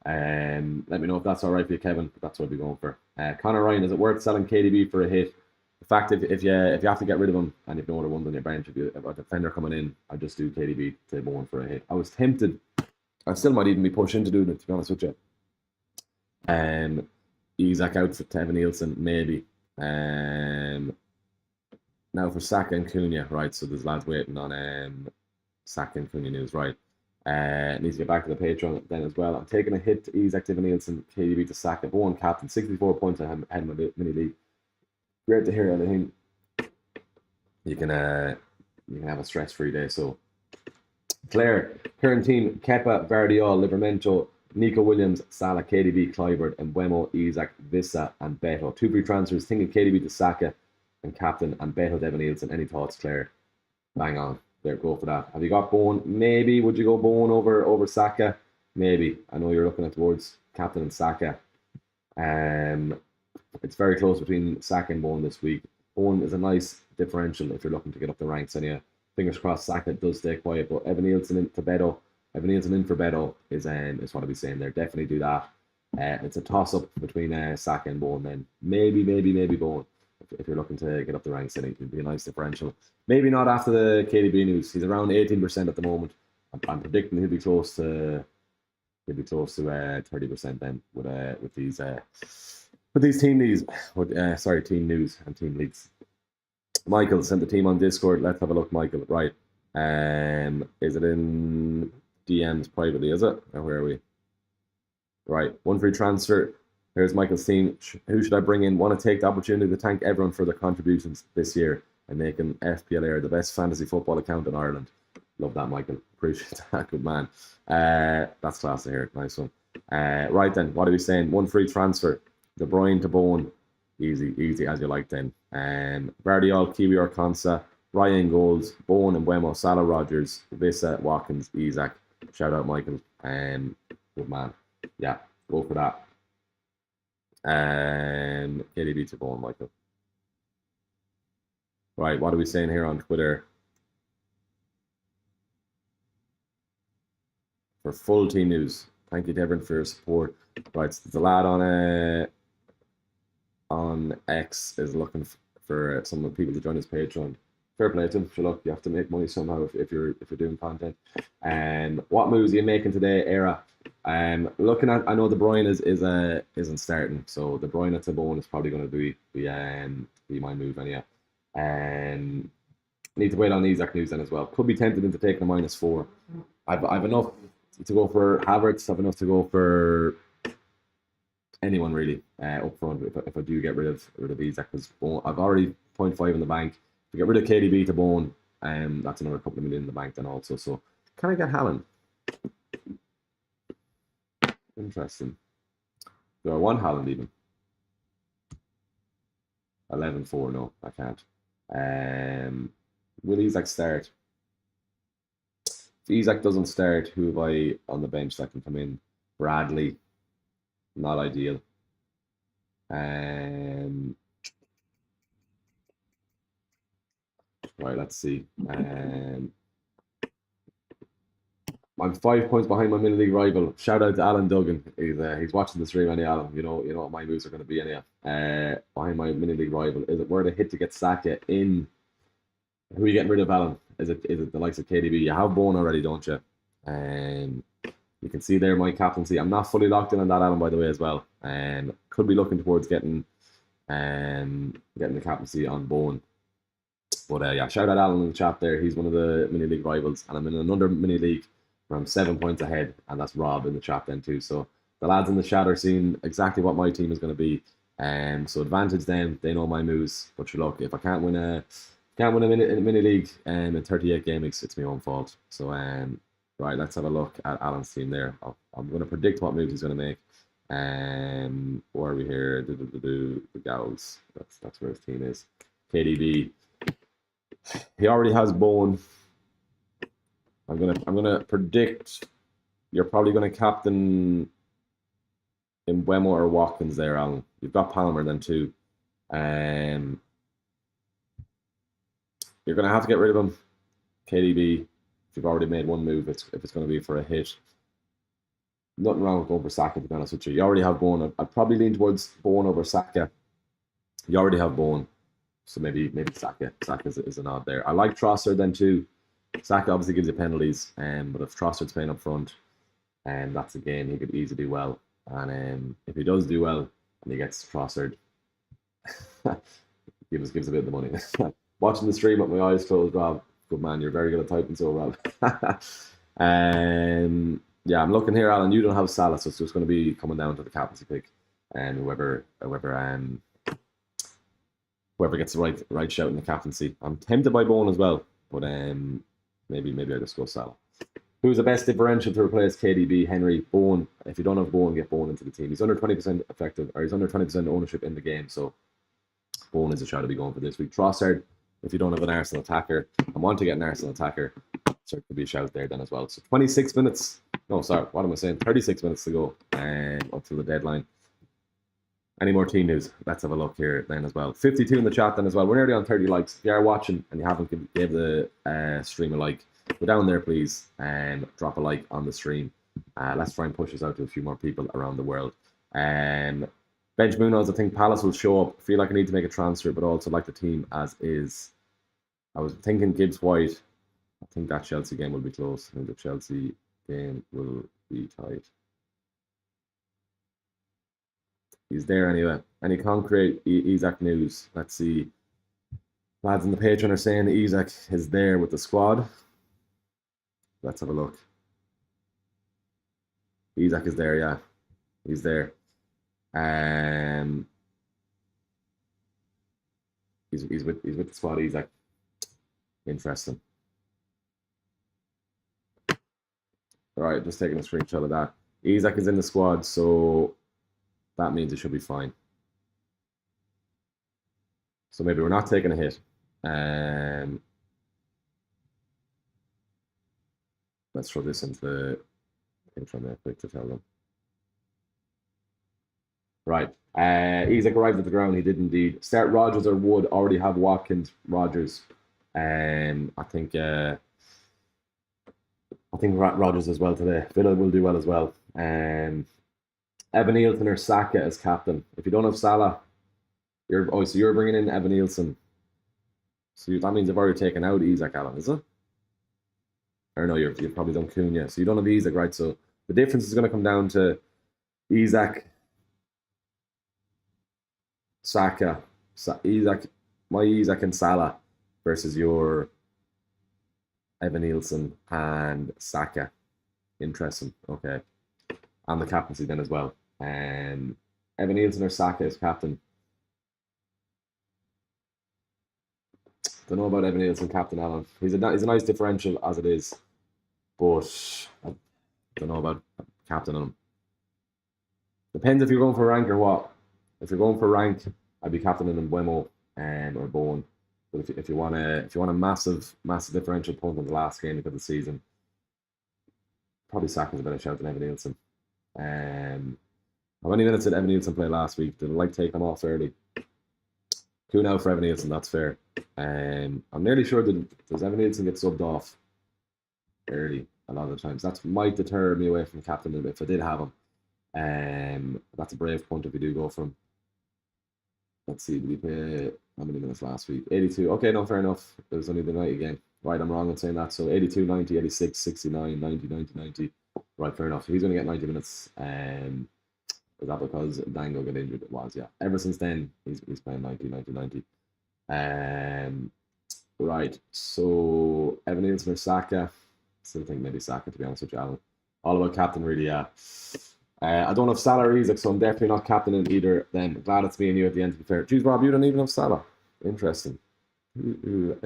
Speaker 1: Let me know if that's all right for you, Kevin. That's what I'll be going for. Conor Ryan, is it worth selling KDB for a hit? In fact, if you have to get rid of him and you've no other ones on your bench, if you have a defender coming in, I just do KDB to Bowen for a hit. I was tempted I still might even be pushing to do it, to be honest with you. Isak out to Evan Nielsen, maybe. Now for Saka and Cunha, right? So there's lads waiting on Saka and Cunha news, right? Needs to get back to the Patreon then as well. I'm taking a hit to Isak, Evan Nielsen, KDB to Saka. Bowen captain, 64 points ahead of my mini league. Great to hear. I think you can have a stress-free day. So Claire, current team: Kepa, Vardiol, Livramento, Nico Williams, Salah, KDB, Kluivert, and Mbeumo, Isak, Vissa, and Beto. 2 free transfers, thinking KDB to Saka and captain, and Beto, Evan Nielsen. Any thoughts, Claire? Bang on. There, go for that. Have you got Bowen? Maybe. Would you go Bowen over Saka? Maybe. I know you're looking at towards captain and Saka. It's very close between Saka and Bowen this week. Bowen is a nice differential if you're looking to get up the ranks. And yeah, fingers crossed Saka does stay quiet. But Evan Nielsen in for Beto is what I'll be saying there. Definitely do that. It's a toss up between Saka and Bowen. Then maybe Bowen if you're looking to get up the ranks. I think it'd be a nice differential. Maybe not after the KDB news. He's around 18% at the moment. I'm predicting he'll be close to 30% then with these team news. Team news and team leagues. Michael sent the team on Discord. Let's have a look, Michael. Right. Is it in DMs privately, is it? Or where are we? Right. 1 free transfer. Here's Michael's team. Who should I bring in? Want to take the opportunity to thank everyone for their contributions this year and making FPL the best fantasy football account in Ireland. Love that, Michael. Appreciate that. Good man. That's class to hear. Nice one. Right then, what are we saying? 1 free transfer. De Bruyne to Bowen. Easy as you like then. Vardiol, Kiwi or Konsa. Ryan goals. Bowen and Mbeumo, Salah, Rogers, Vissa, Watkins, Isak. Shout out, Michael. Good man. Yeah, go for that. KDB to Bowen, Michael. Right, what are we saying here on Twitter? For full team news, thank you to everyone for your support. Right, so the lad on X is looking for some of the people to join his Patreon. Fair play to him. Sure, look, you have to make money somehow if you're doing content. What moves are you making today, Era? Looking at, I know De Bruyne isn't starting, so De Bruyne to Bowen is probably going to be my move anyhow. Need to wait on Isak news then as well. Could be tempted into taking a -4. I've enough to go for Havertz. I've enough to go for anyone really up front if I do get rid of Isak, because I've already 0.5 in the bank. If I get rid of KDB to Bowen, that's another couple of million in the bank then also. So can I get Haaland? Interesting. Do I want Haaland even? 11-4, no, I can't. Will Isak start? If Isak doesn't start, who have I on the bench that can come in? Bradley, not ideal. Right, let's see. I'm 5 points behind my mini league rival. Shout out to Alan Duggan. He's watching the stream. Any Alan, you know what my moves are going to be anyhow. Behind my mini league rival. Is it worth a hit to get Saka in? Who are you getting rid of, Alan? Is it the likes of KDB? You have Bowen already, don't you? You can see there my captaincy. I'm not fully locked in on that, Alan, by the way, as well. Could be looking towards getting the captaincy on Bowen. But yeah, shout out Alan in the chat there. He's one of the mini league rivals, and I'm in another mini league where I'm 7 points ahead, and that's Rob in the chat then too. So the lads in the chat are seeing exactly what my team is going to be. So advantage them. They know my moves. But sure, look, if I can't win a mini league in 38 game weeks, it's my own fault. So right, let's have a look at Alan's team there. I'm going to predict what moves he's going to make. Where are we here? The Gals. That's where his team is. KDB. He already has Bowen. I'm gonna predict you're probably gonna captain Mbeumo or Watkins there, Alan. You've got Palmer then too. You're gonna have to get rid of him. KDB. If you've already made one move, if it's gonna be for a hit. Nothing wrong with going for Saka, to be honest with you. You already have Bowen. I'd probably lean towards Bowen over Saka. You already have Bowen. So maybe Saka is an odd there. I like Trossard then too. Saka obviously gives you penalties, but if Trossard's playing up front, and that's a game he could easily do well. And if he does do well and he gets crossed, gives a bit of the money. Watching the stream with my eyes closed, Rob. Good man, you're very good at typing, so Rob. Yeah, I'm looking here, Alan. You don't have Salah, so it's just going to be coming down to the captaincy pick, and whoever gets the right shout in the captaincy. I'm tempted by Bowen as well, but maybe I just go Salah. Who's the best differential to replace KDB? Henry. Bowen. If you don't have Bowen, get Bowen into the team. He's under 20% effective, or he's under 20% ownership in the game, so Bowen is a shot to be going for this week. Trossard, if you don't have an Arsenal attacker and want to get an Arsenal attacker, so it could be a shout there then as well. So 26 minutes. No, sorry, what am I saying? 36 minutes to go up to the deadline. Any more team news? Let's have a look here then as well. 52 in the chat then as well. We're nearly on 30 likes. If you are watching and you haven't gave the stream a like, go down there please and drop a like on the stream. Let's try and push this out to a few more people around the world. Benj Munoz, I think Palace will show up. Feel like I need to make a transfer, but also like the team as is. I was thinking Gibbs White. I think that Chelsea game will be close. I think the Chelsea game will be tight. He's there anyway. Any concrete Isak news? Let's see. Lads in the Patreon are saying that Isak is there with the squad. Let's have a look. Isak is there, yeah. He's there. He's with the squad, Isak. Interesting. All right, just taking a screenshot of that. Isak is in the squad, so that means it should be fine. So maybe we're not taking a hit. Let's throw this into the intro there quick to tell them. Right. Isak arrived at the ground. He did indeed. Start Rodgers or Wood. Already have Watkins, Rodgers. I think Rodgers as well today. Villa will do well as well. Evan Nielsen or Saka as captain. If you don't have Salah, so you're bringing in Evan Nielsen. So that means you've already taken out Isak, Alan, is it? Or no, you've probably done Cunha. So you don't have Isak, right? So the difference is going to come down to Isak, Saka, my Isak and Salah versus your Evan Nielsen and Saka. Interesting. Okay. And the captaincy then as well. Evan Nielsen or Saka as captain. Don't know about Evan Nielsen, captain Alan. He's a nice differential as it is, but I don't know about captaining him. Depends if you're going for rank or what. If you're going for rank, I'd be captaining him Buemo or Bowen. But if you want a massive differential point on the last game of the season, probably Saka's a better shout than Evan Nielsen. How many minutes did Evan Nielsen play last week? Did I like take him off early? Two now for Evan Nielsen, that's fair. I'm nearly sure does Evan Nielsen get subbed off early a lot of the times. That might deter me away from captain if I did have him. That's a brave punt if you do go for him. Let's see, did he play how many minutes last week? 82. Okay, no, fair enough. It was only the night again. Right, I'm wrong in saying that. So 82, 90, 86, 69, 90, 90, 90. Right, fair enough. He's going to get 90 minutes. Is that because Dango got injured? It was, yeah. Ever since then, he's playing 90, 90, 90. Right, so Evan Nielsen or Saka. Still think maybe Saka, to be honest with you, Alan. All about captain, really, yeah. I don't have Salah or Isak, so I'm definitely not captaining either of them. Glad it's me and you at the end, to be fair. Jeez, Rob, you don't even have Salah. Interesting. Who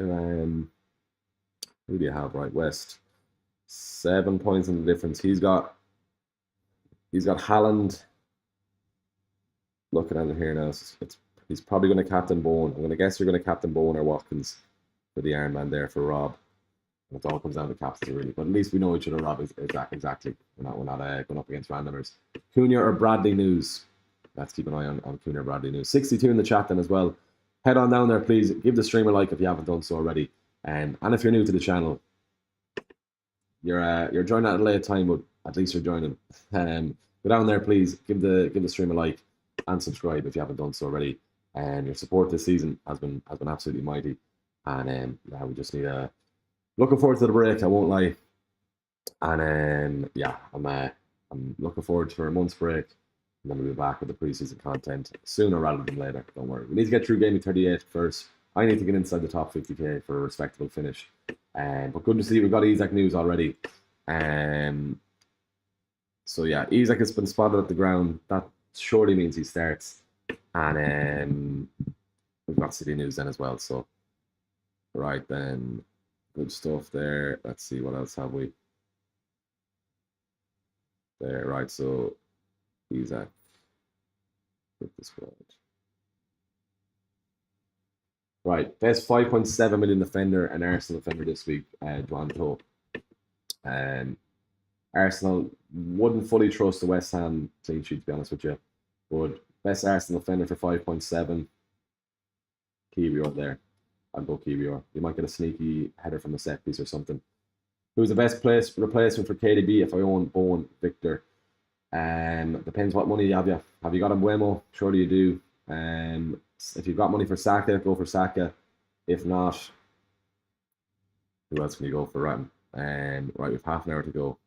Speaker 1: do you have? Right, West. 7 points in the difference. He's got Haaland. Looking at it here now, he's probably going to captain Bowen. I'm going to guess you're going to captain Bowen or Watkins for the Iron Man there for Rob. It all comes down to captaincy, really. But at least we know each other, Rob, exactly. We're not going up against randomers. Cunha or Bradley news? Let's keep an eye on Cunha or Bradley news. 62 in the chat then as well. Head on down there, please. Give the stream a like if you haven't done so already. And if you're new to the channel, you're joining at a late time, but at least you're joining. Go down there, please. Give the stream a like and subscribe if you haven't done so already. And your support this season has been absolutely mighty. And yeah, we just need looking forward to the break, I won't lie. And yeah, I'm I'm looking forward to a month's break, and then we'll be back with the preseason content sooner rather than later. Don't worry. We need to get through Gaming 38 first. I need to get inside the top 50k for a respectable finish. But good to see we've got Isaac news already. So yeah, Isaac has been spotted at the ground. That surely means he starts. And we've got City news then as well. So right then, good stuff there. Let's see, what else have we? There, right, so Isaac with the squad. Right, best 5.7 million defender and Arsenal defender this week, Joan To. Arsenal wouldn't fully trust the West Ham clean sheet, to be honest with you. But best Arsenal defender for 5.7, Kiwior there. I'd go Kiwior. You might get a sneaky header from a set piece or something. Who's the best replacement for KDB if I own Bowen, Victor? Depends what money you have. Have you got a Buemo? Surely you do. If you've got money for Saka, go for Saka. If not, who else can you go for? Right, we have half an hour to go.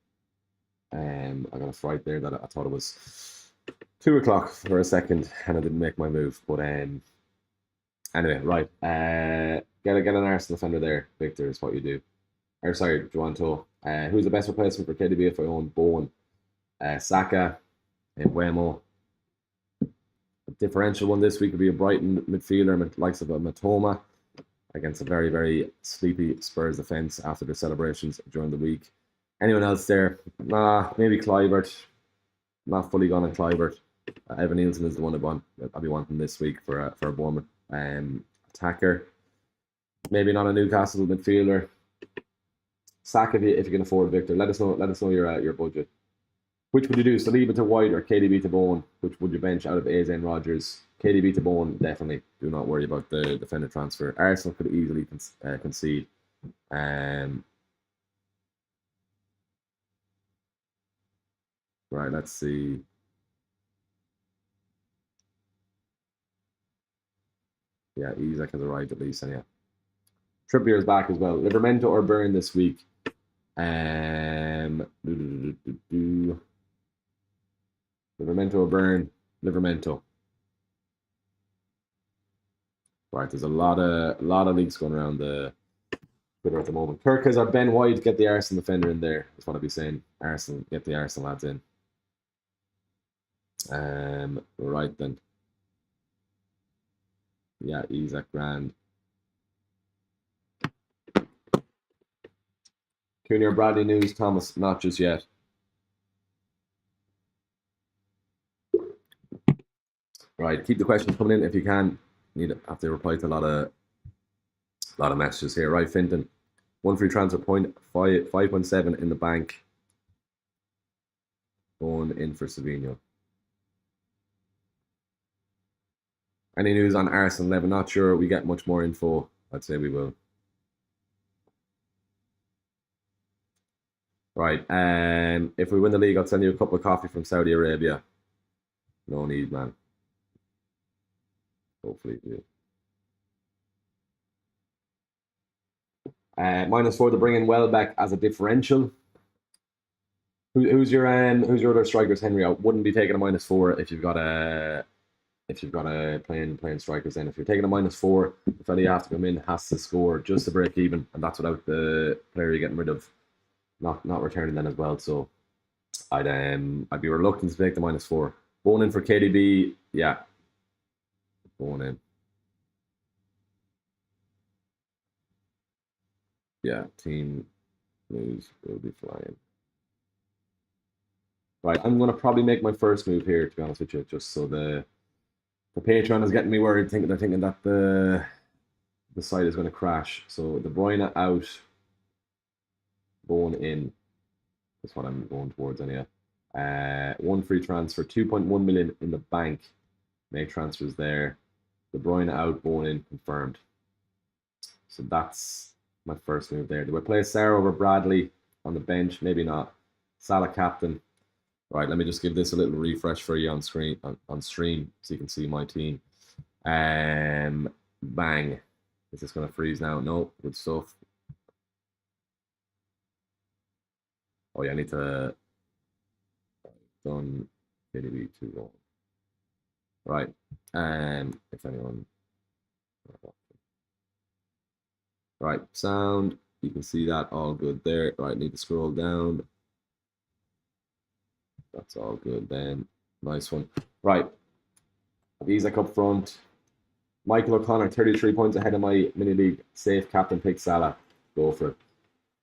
Speaker 1: I got a fright there that I thought it was 2 o'clock for a second, and I didn't make my move. But anyway, right. Get an Arsenal defender there, Victor, is what you do. Or sorry, Joan To. Who's the best replacement for KDB if I own Bowen? Saka, Buemo. A differential one this week would be a Brighton midfielder, likes of a Matoma, against a very, very sleepy Spurs defence after the celebrations during the week. Anyone else there? Maybe Kluivert. Not fully gone on Kluivert. Evan Nielsen is the one I'll be wanting this week for a Bournemouth attacker. Maybe not a Newcastle midfielder. Saka if you can afford Victor. Let us know your budget. Which would you do? Saliba to White or KDB to Bowen? Which would you bench out of AZ and Rodgers? KDB to Bowen, definitely. Do not worry about the defender transfer. Arsenal could easily concede. Right, let's see. Yeah, Isaac has arrived at least, and yeah. Trippier's back as well. Livermento or Burn this week? Livermento or Burn? Livermento. Right, there's a lot of leaks going around the Twitter at the moment. Kirk has our Ben White, get the Arsenal defender in there. That's what I'd be saying. Arsenal, get the Arsenal lads in. Right then. Yeah, Isaac grand. Cooney or Bradley news, Thomas, not just yet. Right, keep the questions coming in if you can. Have to reply to a lot of messages here. Right, Finton, 1 free transfer point, 5.7 in the bank. Going in for Savinho. Any news on Arsenal 11? Not sure. We get much more info. I'd say we will. Right. If we win the league, I'll send you a cup of coffee from Saudi Arabia. No need, man. Hopefully, yeah. -4 to bring in Welbeck as a differential. Who's your other strikers, Henry? I wouldn't be taking a -4 if you've got a playing strikers. Then if you're taking a -4, the fella you have to come in has to score just to break even, and that's without the player you're getting rid of not returning then as well. So I'd be reluctant to take the -4. Going in for KDB, yeah. Going in. Yeah, team news will be flying. Right, I'm going to probably make my first move here, to be honest with you, just so the Patreon is getting me worried. They're thinking that the site is going to crash. So De Bruyne out, Bowen in. That's what I'm going towards anyway. 1 free transfer, 2.1 million in the bank. Make transfers there. De Bruyne out, Bowen in, confirmed. So that's my first move there. Do I play Sarah over Bradley on the bench? Maybe not. Salah captain. Right, let me just give this a little refresh for you on screen on stream so you can see my team. Bang. Is this going to freeze now? No, good stuff. Oh yeah, I need to done. KDB 2-1. Right. If anyone. Right, sound. You can see that all good there. Right, need to scroll down. That's all good then. Nice one. Right. Isaac up front. Michael O'Connor, 33 points ahead of my mini league. Safe captain pick Salah. Go for it.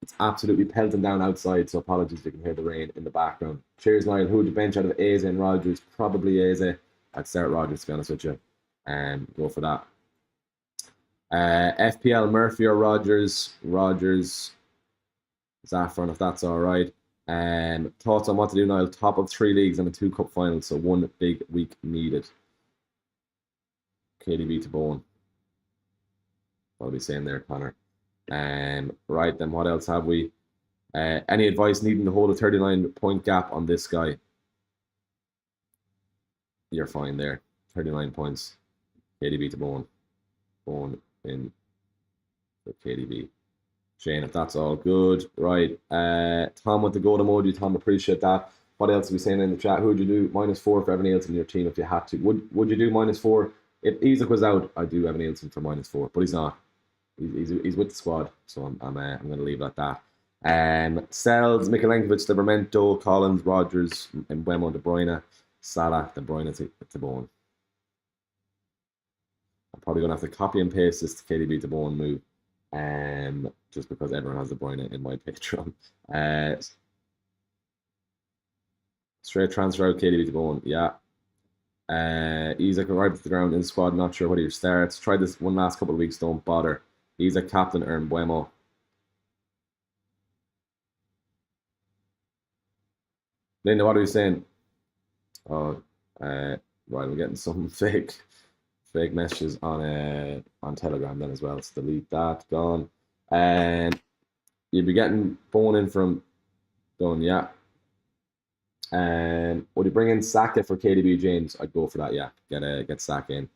Speaker 1: It's absolutely pelting down outside, so apologies if you can hear the rain in the background. Cheers, Niall. Who would you bench out of Eze and Rogers? Probably Eze. I'd start Rogers, to be honest with you. Go for that. FPL Murphy or Rogers? Rogers. Zaffron, if that's all right. Thoughts on what to do now? Top of 3 leagues and a 2 cup final, so 1 big week needed. KDB to Bowen. I'll be saying there, Connor. Right, then what else have we? Any advice needing to hold a 39-point gap on this guy? You're fine there. 39 points. KDB to Bowen. Bowen in for KDB. Shane, if that's all good. Right. Tom with the gold emoji. Tom, appreciate that. What else are we saying in the chat? Who would you do? -4 for Evan Nielsen in your team if you had to. Would you do -4? If Isaac was out, I'd do Evan Nielsen for -4, but he's not. He's with the squad, so I'm going to leave it at that. Sells, Mikalenkovic, Livramento, Collins, Rogers, Mbeumo, De Bruyne, Salah, De Bruyne to Bowen. I'm probably going to have to copy and paste this to KDB to Bowen move. Just because everyone has De Bruyne in my Patreon. Straight transfer out KDB to Bowen, yeah. Isaac arrived at the ground in the squad, not sure what he starts. Tried this one last couple of weeks, don't bother. Isaac captain or Mbeumo. Linda, what are you saying? Oh, right, we're getting some fake messages on Telegram then as well. Let's delete that. Gone. You'll be getting phone in from done, yeah. Would you bring in Saka for KDB James? I'd go for that, yeah. Get Saka in.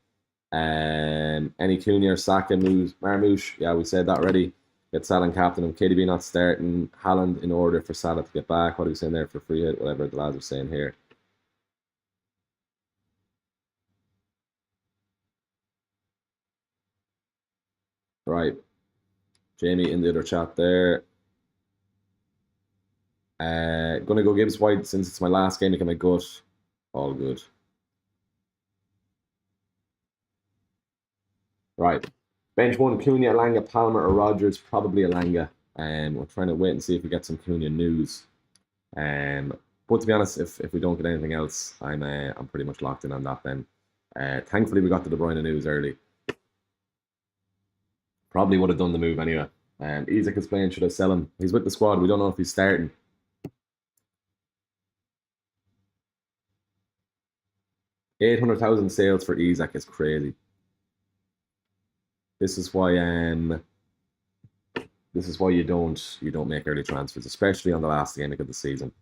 Speaker 1: Any Cunha or Saka moves? Marmouche, yeah, we said that already. Get Salah and captain and KDB not starting. Haaland in order for Salah to get back. What are we saying there for free hit? Whatever the lads are saying here. Right. Jamie in the other chat there. Gonna go Gibbs White since it's my last game. Make my gut. All good. Right. Bench 1, Cunha, Alanga, Palmer, or Rogers. Probably Alanga. We're trying to wait and see if we get some Cunha news. But to be honest, if we don't get anything else, I'm pretty much locked in on that then. Thankfully, we got the De Bruyne news early. Probably would have done the move anyway. Isaac is playing. Should I sell him? He's with the squad. We don't know if he's starting. 800,000 sales for Isaac is crazy. This is why you don't make early transfers, especially on the last game of the season.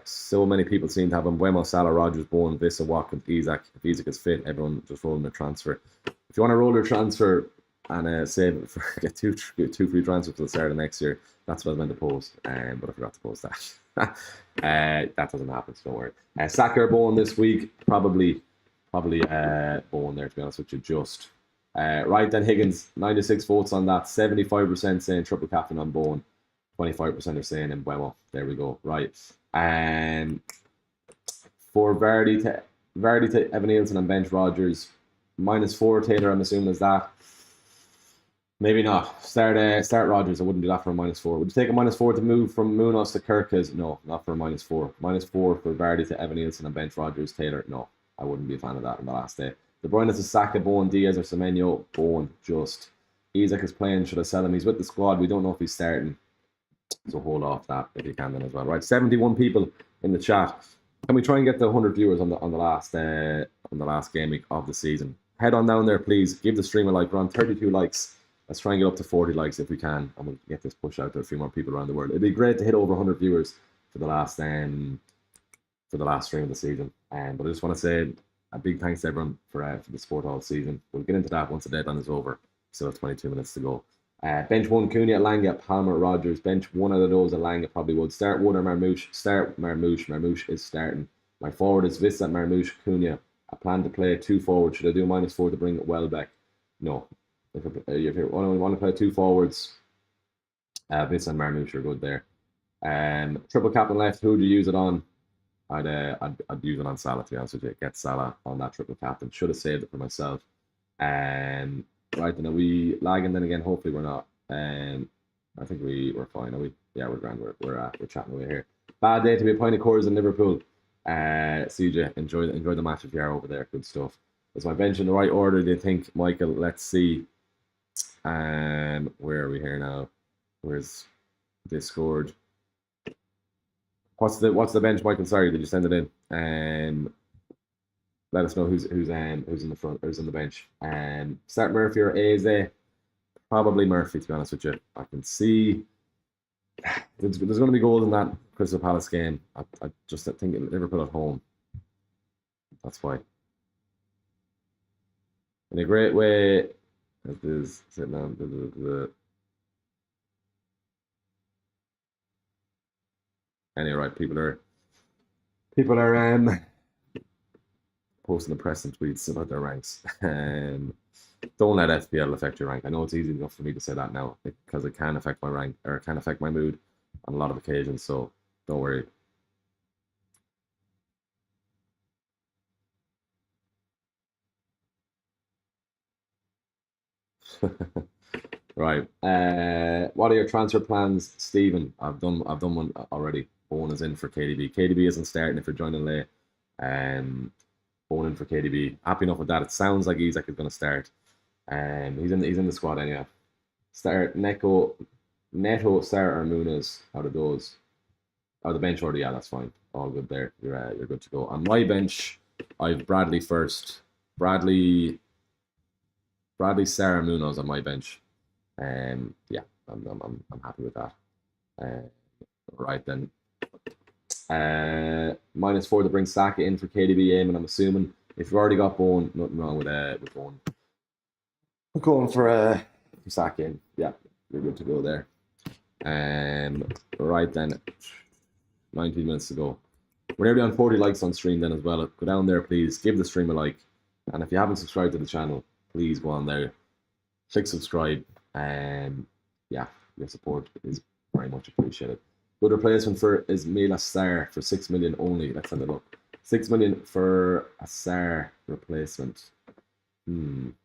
Speaker 1: So many people seem to have Mbeumo, Salah, Rogers, Bowen, Vissa, Watkins, Isaac. If Isaac is fit, everyone just rolling their transfer. If you want to roll your transfer and save it for get two free transfers for the start of next year, that's what I was meant to post. But I forgot to post that. That doesn't happen, so don't worry. Saka or Bowen this week, probably Bowen there, to be honest with you, just. Right then, Higgins, 96 votes on that, 75% saying triple captain on Bowen, 25% are saying Mbeumo. There we go. Right. For Vardy to Evan Nielsen and bench Rogers, -4 Taylor, I'm assuming is that. Maybe not. Start Rogers. I wouldn't do that for a -4. Would you take a -4 to move from Munoz to Kirkes? No, not for a -4. -4 for Vardy to Evan Nielsen and bench Rogers, Taylor. No, I wouldn't be a fan of that on the last day. De Bruyne to Saka, Bowen, Diaz or Semenyo. Bowen, just. Isaac is playing. Should I sell him? He's with the squad. We don't know if he's starting. So hold off that if you can then as well. Right, 71 people in the chat. Can we try and get the 100 viewers on the last game week of the season? Head on down there, please. Give the stream a like. We're on 32 likes. Let's try and get up to 40 likes if we can, and we'll get this push out to a few more people around the world. It'd be great to hit over 100 viewers for the last stream of the season. But I just want to say a big thanks to everyone for the support all season. We'll get into that once the deadline is over. Still have 22 minutes to go. Bench one, Cunha, Elanga, Palmer, Rogers. Bench one out of those, Elanga probably would. Start one or Marmoush. Start Marmoush. Marmoush is starting. My forward is Vista, Marmoush, Cunha. I plan to play 2 forwards. Should I do -4 to bring it well back? No. If you want to play 2 forwards, Vista and Marmoush are good there. Triple captain left. Who would you use it on? I'd use it on Salah, to be honest with you. Get Salah on that triple captain. Should have saved it for myself. Right, then are we lagging then again? Hopefully we're not. I think we're fine, are we? Yeah, we're grand. We're chatting away here. Bad day to be appointed cores in Liverpool. CJ, enjoy the match if you are over there. Good stuff. Is my bench in the right order, do you think, Michael? Let's see. Where are we here now? Where's Discord? What's the bench, Michael? Sorry, did you send it in? Let us know who's in the front, who's on the bench. Start Murphy or Eze? Probably Murphy, to be honest with you. I can see there's going to be goals in that Crystal Palace game. I just think Liverpool at home. That's why. In a great way, this sitting down. Anyway, right, people are posting the press and tweets about their ranks. Don't let FPL affect your rank. I know it's easy enough for me to say that now because it can affect my rank or it can affect my mood on a lot of occasions. So don't worry. Right. What are your transfer plans, Stephen? I've done one already. Owen is in for KDB. KDB isn't starting if you're joining late. Owen in for KDB. Happy enough with that. It sounds like Isaac is going to start. He's in the squad anyway. Start Neto, Sarr, or Muniz out of those. Out of the bench order, yeah, that's fine. All good there. You're good to go. On my bench, I've Bradley first. Bradley, Sarr, Munoz on my bench. Yeah, I'm happy with that. Right then. -4 to bring Saka in for KDB aim, and I'm assuming if you've already got Bowen, nothing wrong with Bowen. I'm going for Saka in. Yeah, you're good to go there. Right then, 19 minutes to go. We're nearly on 40 likes on stream then as well. Go down there, please. Give the stream a like. And if you haven't subscribed to the channel, please go on there. Click subscribe. Yeah, your support is very much appreciated. Good replacement for Ismaila Sarr for 6 million only. Let's have a look. 6 million for a Sarr replacement. Let's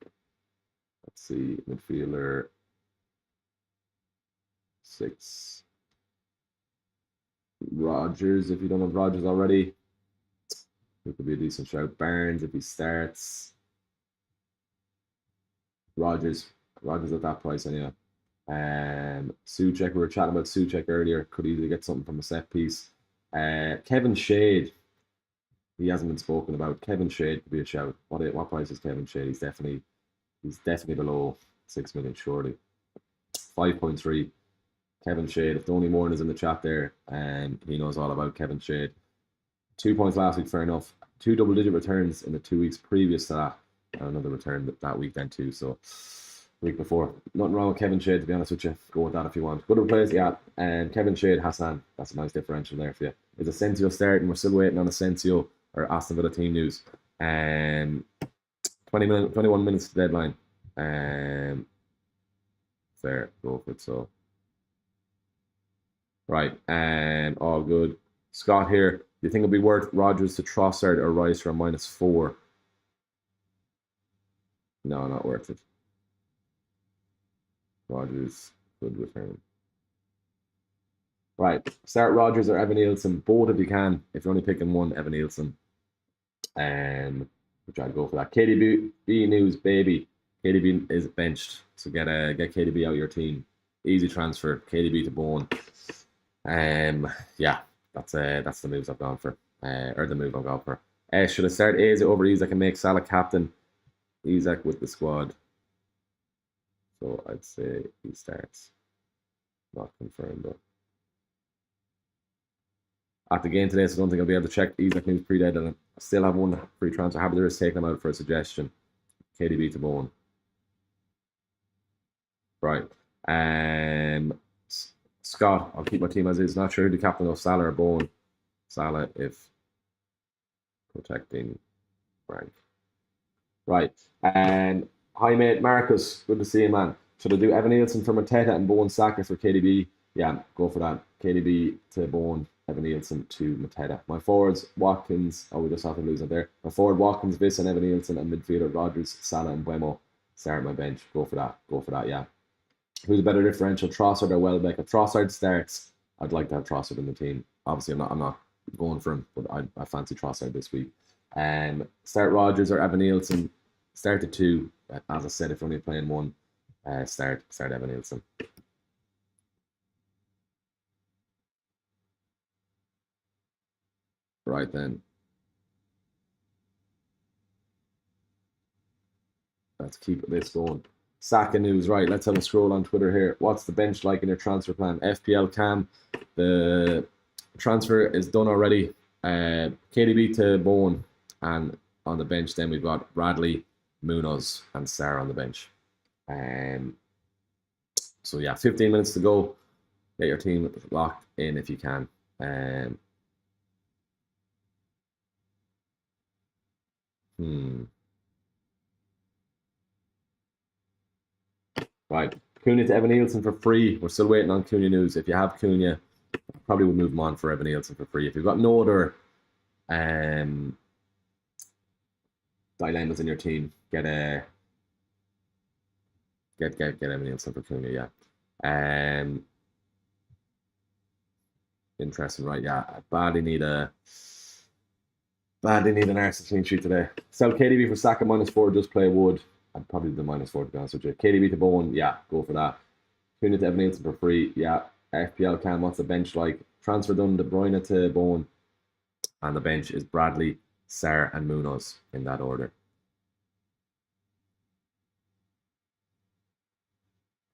Speaker 1: see. Midfielder 6. Rogers, if you don't have Rogers already. It could be a decent shout. Barnes, if he starts. Rogers at that price anyway. Souček, we were chatting about Souček earlier. Could easily get something from a set piece. Kevin Shade, he hasn't been spoken about. Kevin Shade could be a shout. What price is Kevin Shade? He's definitely below 6 million, surely. 5.3. Kevin Shade. If Tony Moore is in the chat there, he knows all about Kevin Shade. 2 points last week, fair enough. 2 double-digit returns in the 2 weeks previous to that, and another return that week then too. So week before, nothing wrong with Kevin Shade, to be honest with you. Go with that if you want. Good replace, yeah. And Kevin Shade, Hassan, that's a nice differential there for you. Is Asensio starting? We're still waiting on Asensio or Aston Villa team news. 21 minutes to deadline. Fair, go for it. So right, all good. Scott here. Do you think it'll be worth Rogers to Trossard or Rice for a -4? No, not worth it. Rogers, good return. Right, start Rogers or Evan Nielsen, both if you can. If you're only picking one, Evan Nielsen. Which I'd go for that. KDB news, baby. KDB is benched, so get KDB out of your team. Easy transfer. KDB to Bowen. Yeah, that's the moves I've gone for, or the move I've gone for. Should I start Eze over Isaac and make Salah captain? Isaac with the squad. So I'd say he starts. Not confirmed though. At the game today, so I don't think I'll be able to check Isaac news pre-dead, and I still have one free transfer. Happy there is taking him out for a suggestion. KDB to Bowen. Right. Scott, I'll keep my team as is. Not sure who the captain of Salah or Bowen. Salah if protecting rank. Right. Hi mate, Marcus. Good to see you, man. Should I do Evan Nielsen for Mateta and Bowen Saka for KDB? Yeah, go for that. KDB to Bowen, Evan Nielsen to Mateta. My forwards, Watkins. Oh, we just have to lose it there. My forward, Watkins, Viss and Evan Nielsen, and midfielder, Rodgers, Salah and Buemo. Start my bench. Go for that. Go for that, yeah. Who's a better differential, Trossard or Welbeck? If Trossard starts, I'd like to have Trossard in the team. Obviously, I'm not going for him, but I fancy Trossard this week. Start Rodgers or Evan Nielsen. Start the two. As I said, if you're only playing one, start Evan Nielsen. Right then. Let's keep this going. Saka news, right? Let's have a scroll on Twitter here. What's the bench like in your transfer plan? FPL Cam, the transfer is done already. KDB to Bowen, and on the bench then we've got Bradley, Munoz, and Sarr on the bench. So yeah, 15 minutes to go. Get your team locked in if you can. Right. Cunha to Evan Nielsen for free. We're still waiting on Cunha news. If you have Cunha, probably would move him on for Evan Nielsen for free. If you've got no other dilemmas in your team, get Evan Nielsen for Cunha, yeah. Interesting, right? Yeah. Badly need an Arsenal clean sheet today. Sell KDB for Saka -4, just play Wood. I'd probably do the -4 to be honest with you. KDB to Bowen, yeah, go for that. Cunha to Evan Nielsen for free, yeah. FPL Cam, what's the bench like? Transfer done, De Bruyne to Bowen. And the bench is Bradley, Sarr, and Munoz in that order.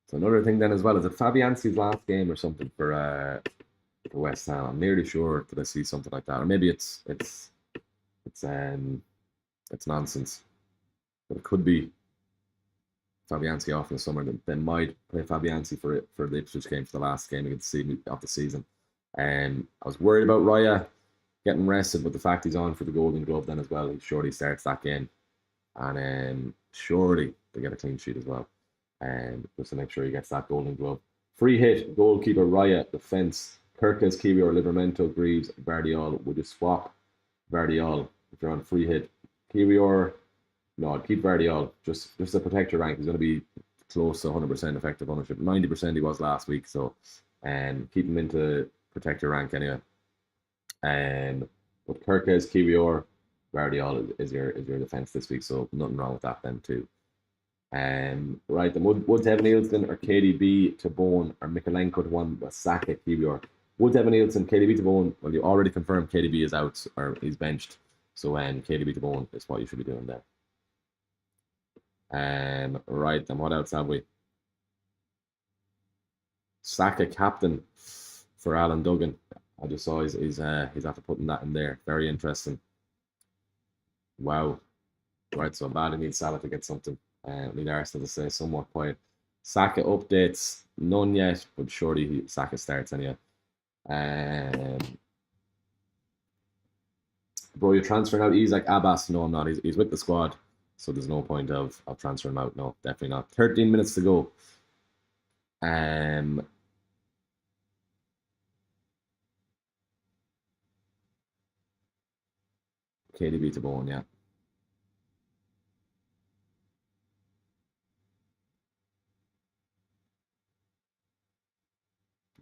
Speaker 1: So another thing then as well, is it Fabianski's last game or something for West Ham? I'm nearly sure that I see something like that. Or maybe it's nonsense. But it could be Fabianski off in the summer. They might play Fabianski for the Ipswich game, for the last game of the season. I was worried about Raya getting rested, but the fact he's on for the Golden Glove then as well, he surely starts that game. And surely they get a clean sheet as well. Just to make sure he gets that Golden Glove. Free hit, goalkeeper Raya, defence, Kirkes, Kiwi or Livermento, Greaves, Vardiol. Would you swap Vardiol if you're on free hit? Kiwi or no, I'd keep Vardiol just to protect your rank. He's going to be close to 100% effective ownership. 90% he was last week, so keep him in to protect your rank anyway. But Kirkes, Kiwi or Vardiol is your defense this week, so nothing wrong with that then too. Right, then Wood to Evan Nielsen or KDB to Bowen or Mikalenko to one with Saka, Kiwi or Wood to Evan Nielsen, KDB to Bowen. Well, you already confirmed KDB is out or he's benched, so KDB to Bowen is what you should be doing there. Right, then what else have we? Saka captain for Alan Duggan. I just saw he's after putting that in there. Very interesting. Wow. Right, so bad. I need Salah to get something. Need Arsenal to stay somewhat quiet. Saka updates, none yet, but surely Saka starts anyway. Bro, you're transferring out Isaac Abbas? No, I'm not. He's with the squad, so there's no point of transferring him out. No, definitely not. 13 minutes to go. KDB to Bowen, yeah.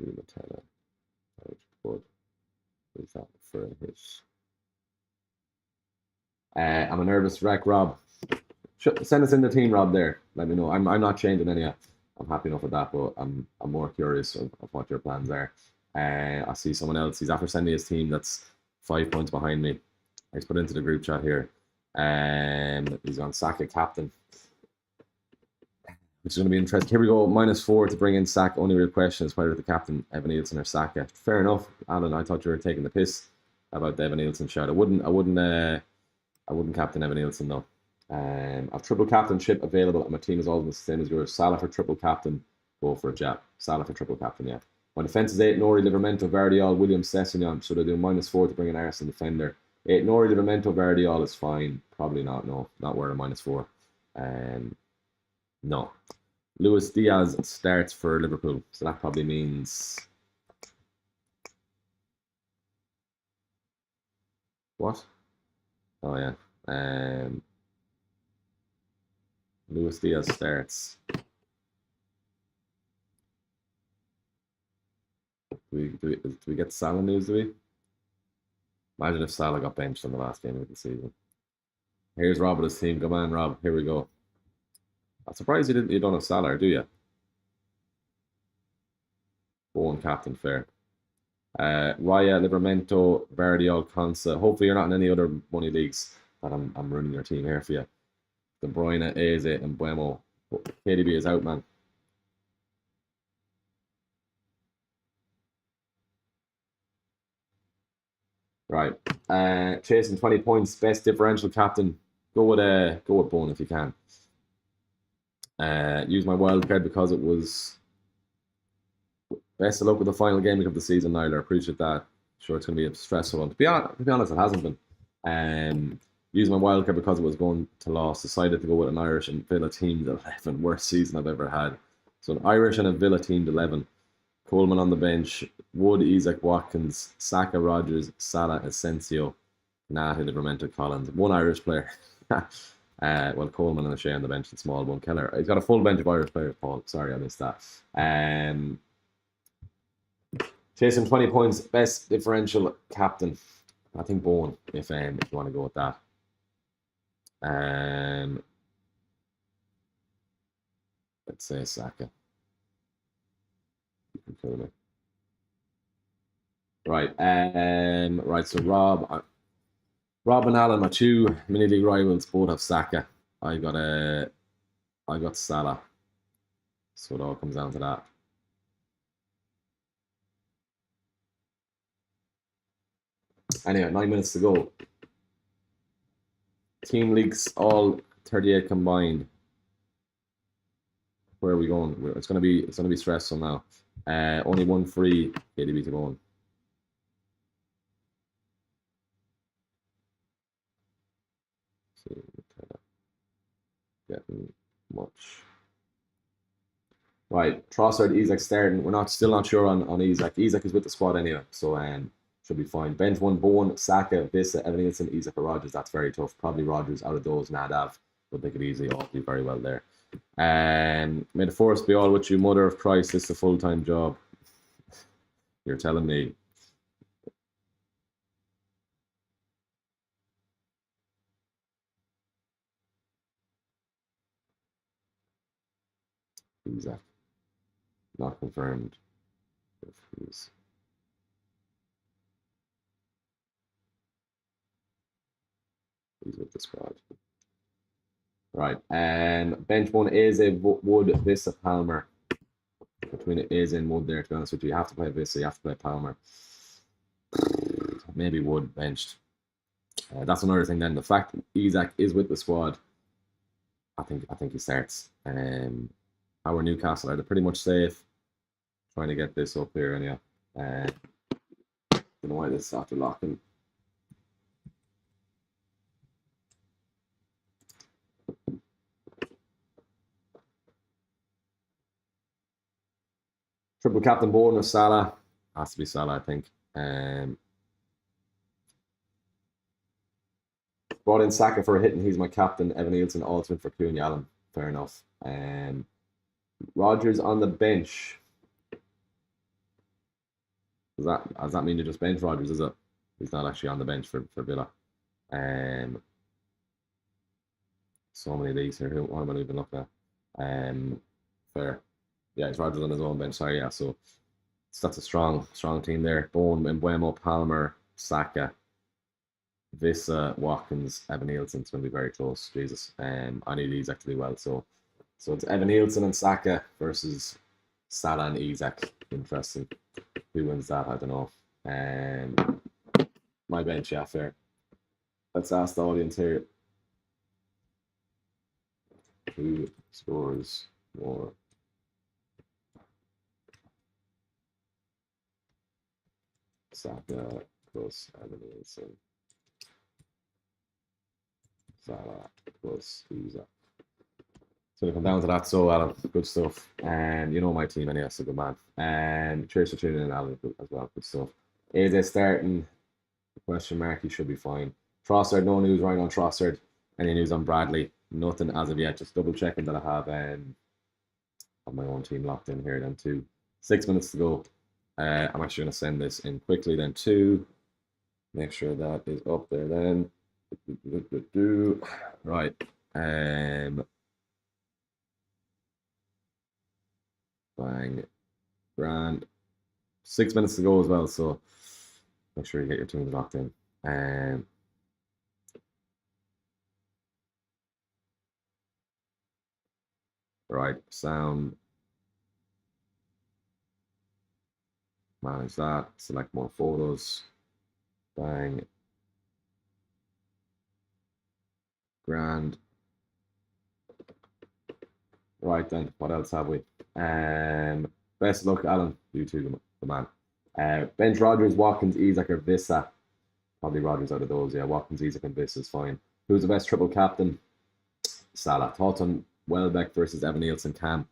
Speaker 1: Matella. Good. Is that for a hit? I'm a nervous wreck, Rob. Send us in the team, Rob. There, let me know. I'm not changing any. I'm happy enough with that, but I'm more curious of what your plans are. I see someone else. He's after sending me his team that's 5 points behind me. He's put into the group chat here. He's on Saka captain, which is going to be interesting. Here we go. -4 to bring in Saka. Only real question is whether the captain Evan Nielsen or Saka. Fair enough, Alan. I thought you were taking the piss about the Evan Nielsen shot. I wouldn't captain Evan Nielsen though. I've triple captainship available, and my team is always the same as yours. Salah for triple captain, Go for it, yeah. Salah for triple captain, yeah. My defence is 8, Nori, Livermento, Vardiol, Williams, Sessegnon. Should I do -4 to bring an Arsenal defender? 8, Nori, Livermento, Vardiol is fine. Probably not, no. Not worth a -4. No. Luis Diaz starts for Liverpool. So that probably means... What? Oh, yeah. Luis Diaz starts. Do we get Salah news, do we? Imagine if Salah got benched in the last game of the season. Here's Rob with his team. Come on, Rob. Here we go. I'm surprised you don't have Salah, do you? Bowen captain, fair. Raya, Livermento, Vardiol, Consa. Hopefully you're not in any other money leagues that I'm running your team here for you. De Bruyne, Eze, and Buemo. KDB is out, man. Right. Chasing 20 points, best differential captain. Go with Bowen if you can. Use my wild card because it was best of luck with the final game of the season, Nyler. Appreciate that. Sure, it's going to be a stressful one. To be honest, it hasn't been. Use my wild card because it was going to loss. Decided to go with an Irish and Villa teamed 11. Worst season I've ever had. So an Irish and a Villa teamed 11. Coleman on the bench. Wood, Isaac, Watkins, Saka, Rogers, Salah, Asensio, Nata, Livermento, Collins. One Irish player. Well, Coleman and O'Shea on the bench and small one. Keller. He's got a full bench of Irish players, Paul. Sorry, I missed that. Chasing 20 points, best differential captain. I think Bowen, if you want to go with that. Let's say Saka. You can kill me. Right. Right. So Rob and Alan, my two mini league rivals, both have Saka. I got Salah. So it all comes down to that. Anyway, 9 minutes to go. Team leagues all 38 combined. Where are we going? It's gonna be stressful now. Only one free KDB to go on. Getting much. Right, Trossard, Isak starting. We're still not sure on Isak. Isak is with the squad anyway, so should be fine. Bench one, Bowen, Saka, Vissa, Evan Nielsen, Isak or Rogers. That's very tough. Probably Rogers out of those. Nadav, but they could easily all do very well there. May the force be all with you, Mother of Christ. This is a full-time job. You're telling me. Isak. Not confirmed. He's with the squad. Right. Bench one is a Wood, Vissa, Palmer. Between Eze and Wood there, to be honest with you. You have to play Vissa, you have to play Palmer. Maybe Wood benched. That's another thing then. The fact that Isak is with the squad, I think he starts. Our Newcastle are pretty much safe. Trying to get this up here anyhow. Don't know why this is after locking. Triple captain Bourne with Salah. Has to be Salah, I think. Brought in Saka for a hit, and he's my captain. Evan Nielsen, alternate for Cunha Allen. Fair enough. Rogers on the bench. Does that mean you just bench Rogers? Is it? He's not actually on the bench for Villa. So many leagues here. What am I even looking at? Fair. Yeah, it's Rogers on his own bench. Sorry, yeah. So that's a strong team there. Bowen, Mbuemo, Palmer, Saka, Vissa, Watkins, Evan Nielsen. It's going to be very close. Jesus. I need these actually well. So it's Evan Nielsen and Saka versus Salah and Isak. Interesting. Who wins that? I don't know. My bench, yeah, fair. Let's ask the audience here. Who scores more Saka plus Evan Nielsen. Salah plus Isa. So we come down to that. So Alan, good stuff. And you know my team anyway, so good man. And cheers for tuning in, Alan, as well. Good stuff. AJ starting? Question mark. He should be fine. Trossard, no news right on Trossard. Any news on Bradley? Nothing as of yet. Just double checking that I have my own team locked in here then too. 6 minutes to go. I'm actually going to send this in quickly then too. Make sure that is up there then. Right. Bang. Grand. 6 minutes to go as well, so make sure you get your teams locked in. Right, sound. Manage that. Select more photos. Bang. Grand. Right then, what else have we? Best of luck, Alan. You too, the man. Bench Rodgers, Watkins, Isak, or Vissa. Probably Rodgers out of those, yeah. Watkins, Isak, and Vissa is fine. Who's the best triple captain? Salah. Thoughts on Welbeck versus Evan Nielsen? Cam.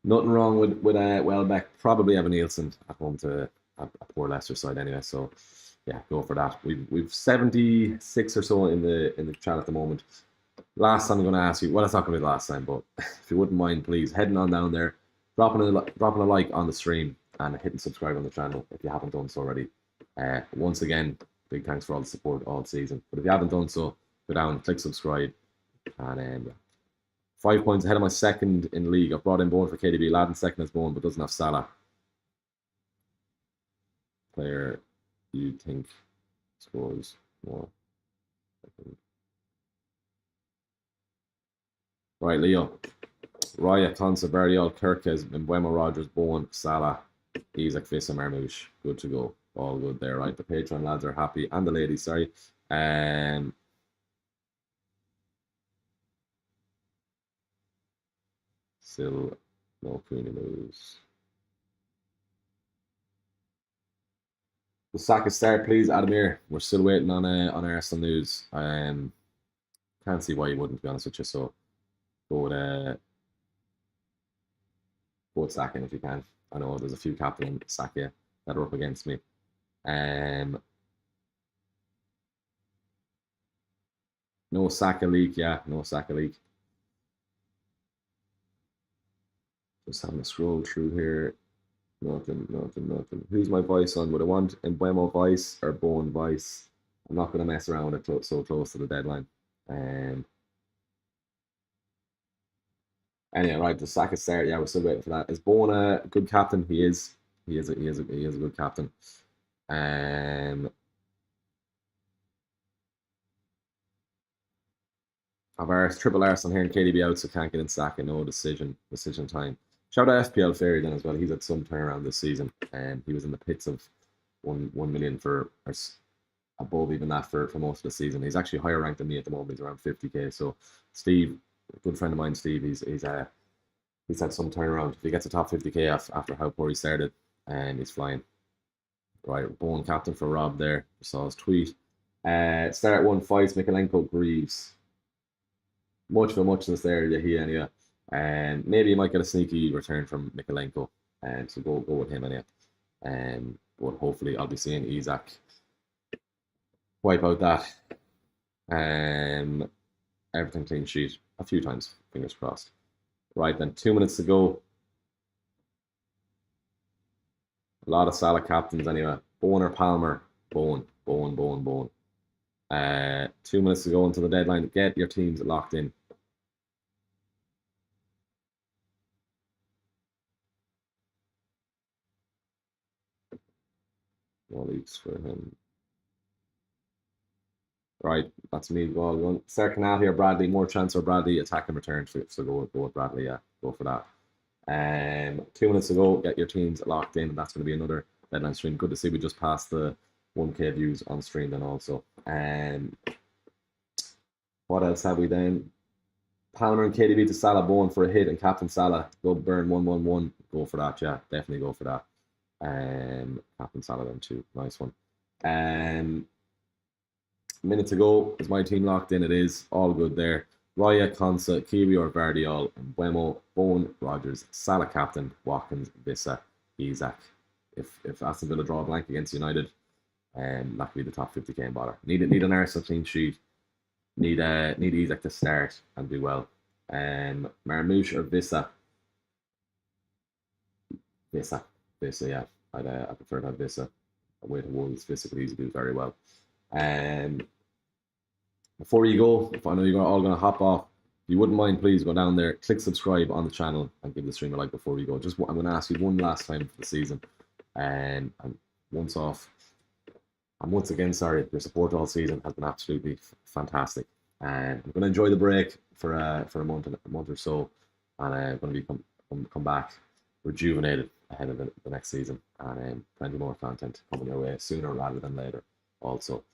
Speaker 1: Nothing wrong with Welbeck. Probably Evan Nielsen at home to a poor Leicester side anyway. So yeah, go for that. We've 76 or so in the chat at the moment. Last time I'm going to ask you, well, it's not going to be the last time, but if you wouldn't mind, please heading on down there, dropping a like on the stream and hitting subscribe on the channel if you haven't done so already. Once again, big thanks for all the support all season. But if you haven't done so, go down, click subscribe, and 5 points ahead of my second in league. I've brought in Bowen for KDB. Laden second as Bowen, but doesn't have Salah. Player you think scores more? Right, Leo. Raya, Consa, Verdial, Kirkes, Mbuemo, Rogers, Bowen, Salah, Isak, Vissa, Marmouche. Good to go. All good there, right? The Patreon lads are happy. And the ladies, sorry. Still no Cooney moves. The Saka start, please, Adamir. We're still waiting on Arsenal news. Can't see why you wouldn't, to be honest with you. So go with Saka if you can. I know there's a few captain Saka that are up against me. No Saka leak, yeah, no Saka leak. Just having to scroll through here. Nothing. Who's my vice on? Would I want Mbuemo vice or Bowen vice? I'm not going to mess around with it so close to the deadline. Anyway, right, the Saka start. Yeah, we're still waiting for that. Is Bowen a good captain? He is. He is a good captain. I've triple Arsenal here and KDB out, so can't get in Saka. No decision time. Shout out FPL Fairy then as well. He's had some turnaround this season, and he was in the pits of 1 million for above even that for most of the season. He's actually higher ranked than me at the moment. He's around 50k. So Steve, a good friend of mine, Steve, he's had some turnaround. If he gets a top 50k after how poor he started, and he's flying. Right, Bowen captain for Rob there. Saw his tweet. Start 1 fights, Mikalenko, Greaves. Muchness there, yeah, he anyway. And maybe you might get a sneaky return from Mikalenko. And so go with him anyway. But hopefully I'll be seeing Isak wipe out that. Everything clean sheet a few times, fingers crossed. Right then, 2 minutes to go. A lot of Salah captains anyway. Bowen or Palmer? Bowen. 2 minutes to go until the deadline. Get your teams locked in. No leaks for him. Right, that's me. Well, Sarah Canal here, Bradley. More chance for Bradley. Attack and return. So go with Bradley. Yeah, go for that. 2 minutes to go. Get your teams locked in. That's going to be another deadline stream. Good to see we just passed the 1k views on stream then also. What else have we then? Palmer and KDB to Salah, Bowen for a hit, and Captain Salah. Go burn 1-1-1. Go for that, yeah. Definitely go for that. Captain Salah then too. Nice one. Minute to go. Is my team locked in? It is. All good there. Raya, Konsa, Kiwi or Vardiol, and Buemo, Bone, Rogers, Salah captain, Watkins, Vissa, Isak. If Aston Villa draw a blank against United, that could be the top 50k in bother. Need an Arsenal clean sheet. Need Isak to start and do well. Marmouche or Vissa. Vissa, yeah. I prefer to have Vissa away to Wolves. Vissa could easily do very well. Before you go, if I know you're all going to hop off, if you wouldn't mind, please go down there, click subscribe on the channel, and give the stream a like before we go. I'm going to ask you one last time for the season, and once again, sorry, your support all season has been absolutely fantastic. And I'm going to enjoy the break for a month or so, and I'm going to be come back rejuvenated ahead of the next season, and plenty more content coming your way sooner rather than later. Also,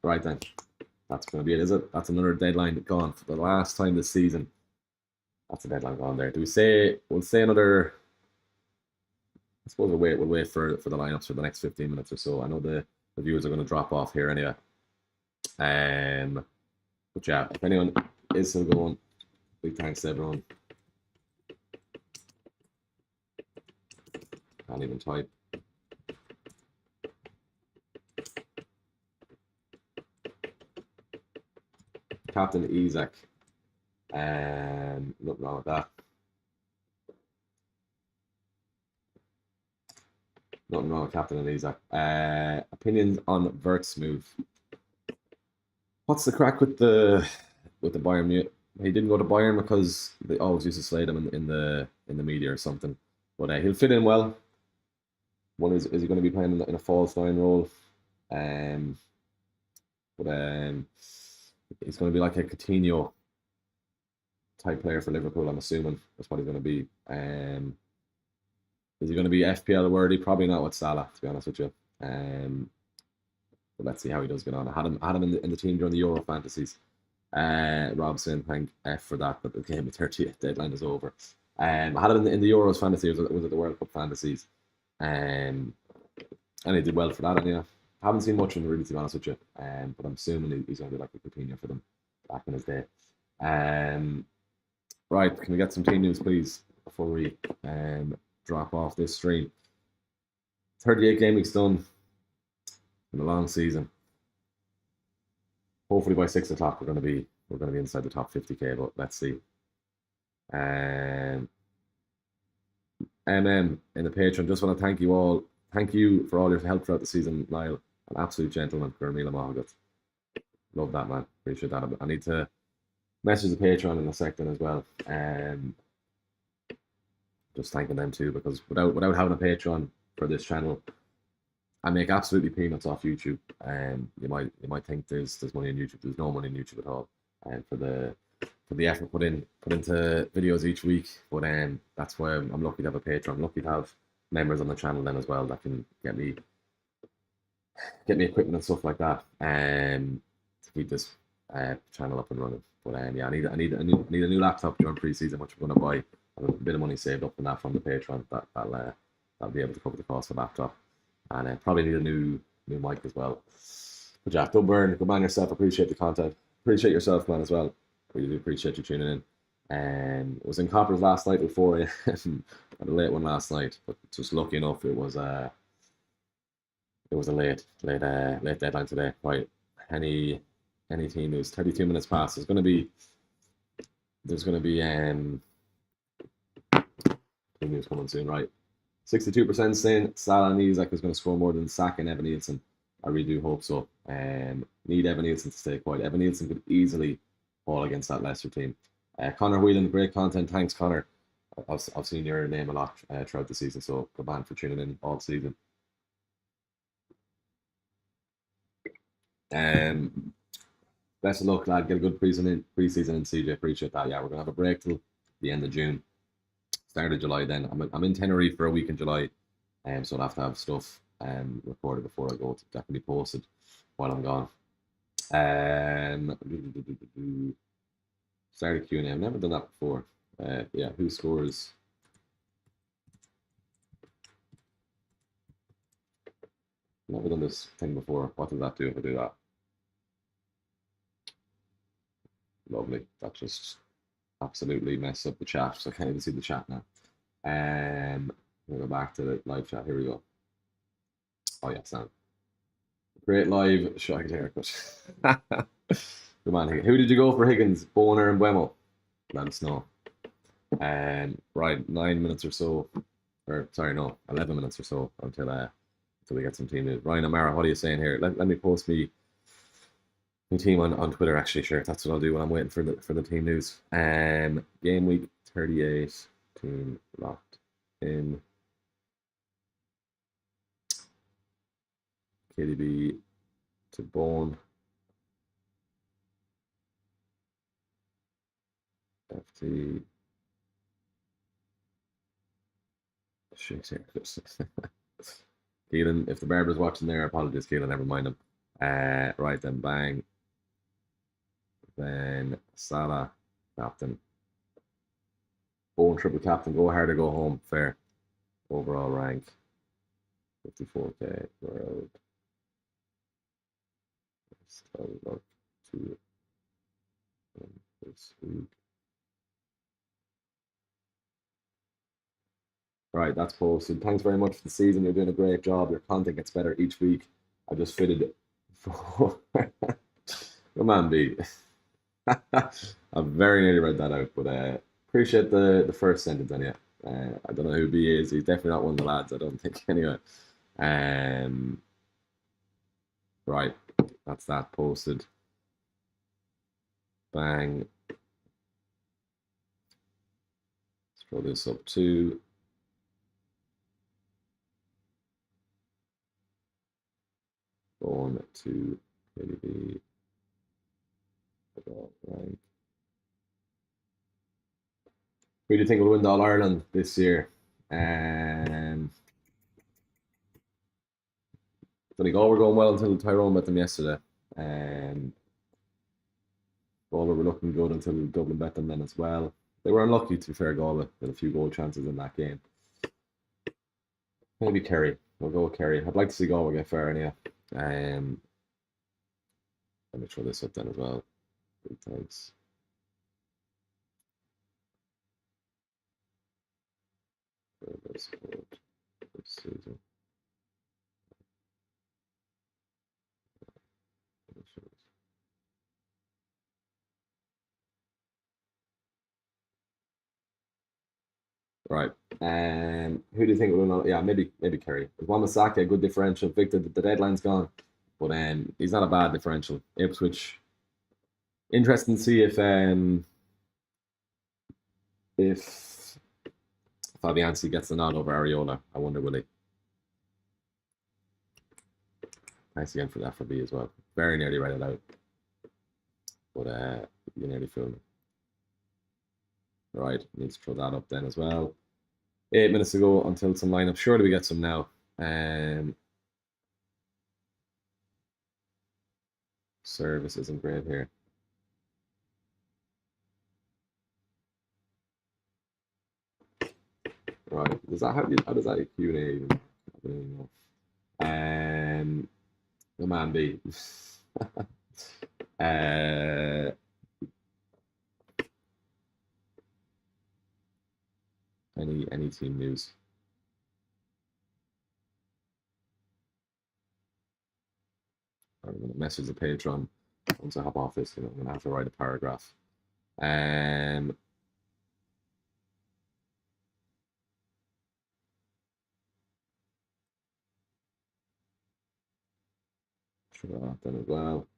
Speaker 1: right then, that's going to be it, is it? That's another deadline gone for the last time this season. That's a deadline gone there. We'll say another. I suppose we'll wait for the lineups for the next 15 minutes or so. I know the viewers are going to drop off here anyway. But yeah, if anyone is still going, big thanks to everyone. Can't even type. Captain Isak. Nothing wrong with that. Nothing wrong with Captain and Isak. Opinions on Vert's move. What's the crack with the Bayern? He didn't go to Bayern because they always used to slate him in the media or something. But he'll fit in well. One is he going to be playing in a false nine role? He's going to be like a Coutinho type player for Liverpool. I'm assuming that's what he's going to be. Is he going to be FPL worthy? Probably not with Salah, to be honest with you. But let's see how he does get on. I had him in the team during the Euro fantasies. Rob saying thank F for that, but the game of 30th deadline is over. I had him in the Euros fantasy. It was at the World Cup fantasies, and he did well for that. And yeah, haven't seen much of him really, to be honest with you. But I'm assuming he's going to be like a Coutinho for them back in his day. Right, can we get some team news, please, before we drop off this stream? 38 game weeks done in a long season. Hopefully by 6 o'clock we're going to be inside the top 50k, but let's see. MM in the Patreon, just want to thank you all. Thank you for all your help throughout the season, Niall. An absolute gentleman, Gurmila Mohagat. Love that, man. Appreciate that. I need to message the Patreon in a second as well. Just thanking them too, because without having a Patreon for this channel, I make absolutely peanuts off YouTube. You might think there's money in YouTube. There's no money in YouTube at all. And for the effort put into videos each week. But that's why I'm lucky to have a Patreon. I'm lucky to have members on the channel then as well that can get me equipment and stuff like that. To keep this channel up and running. But yeah, I need a new laptop during pre-season, which I'm going to buy. I have a bit of money saved up in that from the Patreon. That'll be able to cover the cost of the laptop. And probably need a new mic as well. But Jack, don't burn. Good man yourself. Appreciate the content. Appreciate yourself, man, as well. Really do appreciate you tuning in. Was in Coppers last night before I had a late one last night, but just lucky enough it was a late deadline today. Right, any team news? 32 minutes past. There's gonna be team news coming soon, right? 62% saying Salah and Isak is going to score more than Saka and Evan Nielsen. I really do hope so. Need Evan Nielsen to stay quiet. Evan Nielsen could easily fall against that Leicester team. Connor Whelan, great content. Thanks, Connor. I've seen your name a lot throughout the season, so good man for tuning in all season. Best of luck, lad. Get a good preseason in CJ. Appreciate that. Yeah, we're gonna have a break till the end of June, start of July. Then I'm in Tenerife for a week in July, so I'll have to have stuff recorded before I go to definitely posted while I'm gone. Start a Q&A. I've never done that before. Yeah, who scores Never done this thing before. What does that do if I do that? Lovely. That just absolutely messed up the chat, so I can't even see the chat now. We'll go back to the live chat. Here we go. Oh yeah, sound. Great live shite haircut. Good man. Who did you go for, Higgins, Boner, and Buemo? Let us know. Right, 9 minutes or so, or sorry, no, 11 minutes or so until we get some team news. Ryan Amara, what are you saying here? Let me post my team on Twitter. Actually, sure, that's what I'll do when I'm waiting for the team news. Game week 38, team locked in. KDB to Bone. FT. Shit here. Keelan, if the barber's watching there, apologies, Keelan, never mind him. Right then, bang. Then Salah, captain. Bone, triple captain, go hard or go home. Fair. Overall rank 54k world. So look to this week. Right, that's posted. Thanks very much for the season. You're doing a great job. Your content gets better each week. I just fitted for come on, B. I very nearly read that out, but appreciate the first sentence anyway. I don't know who B is. He's definitely not one of the lads, I don't think, anyway. Right, that's that posted. Bang. Let's throw this up too. Going to KDB. Right. Who do you think will win the All Ireland this year? Donegal were going well until Tyrone met them yesterday. Galway were looking good until Dublin bet them then as well. They were unlucky, to be fair, Galway. They had a few goal chances in that game. Maybe Kerry. We'll go with Kerry. I'd like to see Galway get fair anyhow. Let me throw this up then as well. Good, thanks. Right. Who do you think will win? Yeah, maybe Kerry. Wamasaka, a good differential. Victor, the deadline's gone, but he's not a bad differential. Ipswich. Interesting to see if Fabianski gets the nod over Areola. I wonder will he. Thanks again for that for B as well. Very nearly read it out, but you nearly fooled me. Right, need to throw that up then as well. 8 minutes to go until some lineup. Surely we get some now. Service isn't great here. Right, does that how does that Q&A even? I don't even know. The man B. Any team news? I'm gonna message the patron once I hop off this. I'm gonna have to write a paragraph. Throw that then as well.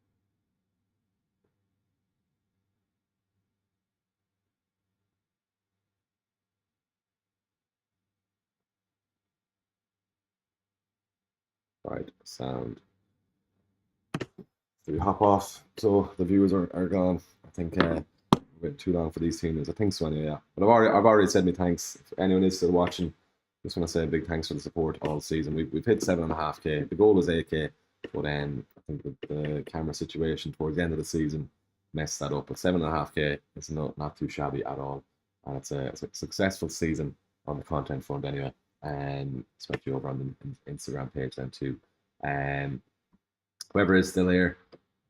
Speaker 1: Right, sound. So we hop off. So the viewers are gone. I think went too long for these teams. I think so anyway, yeah. But I've already said my thanks. If anyone is still watching, just want to say a big thanks for the support all season. We've hit 7.5k. The goal was 8k, but I think with the camera situation towards the end of the season messed that up. But 7.5k is not too shabby at all, and it's a successful season on the content front anyway. And especially over on the Instagram page then too. Whoever is still here,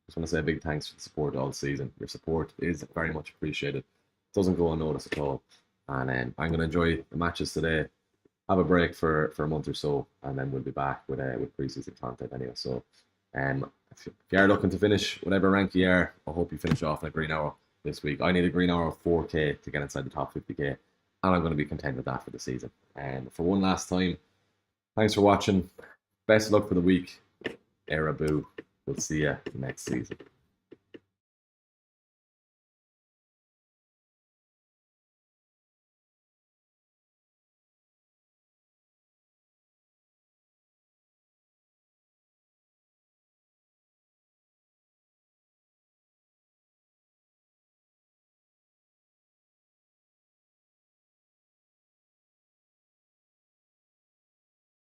Speaker 1: just want to say a big thanks for the support all season. Your support is very much appreciated. It doesn't go unnoticed at all. And I'm going to enjoy the matches today. Have a break for a month or so, and then we'll be back with preseason content anyway. So, if you are looking to finish whatever rank you are, I hope you finish off in a green hour this week. I need a green hour of 4K to get inside the top 50K, and I'm going to be content with that for the season. And for one last time, thanks for watching. Best of luck for the week. Eraboo. We'll see you next season.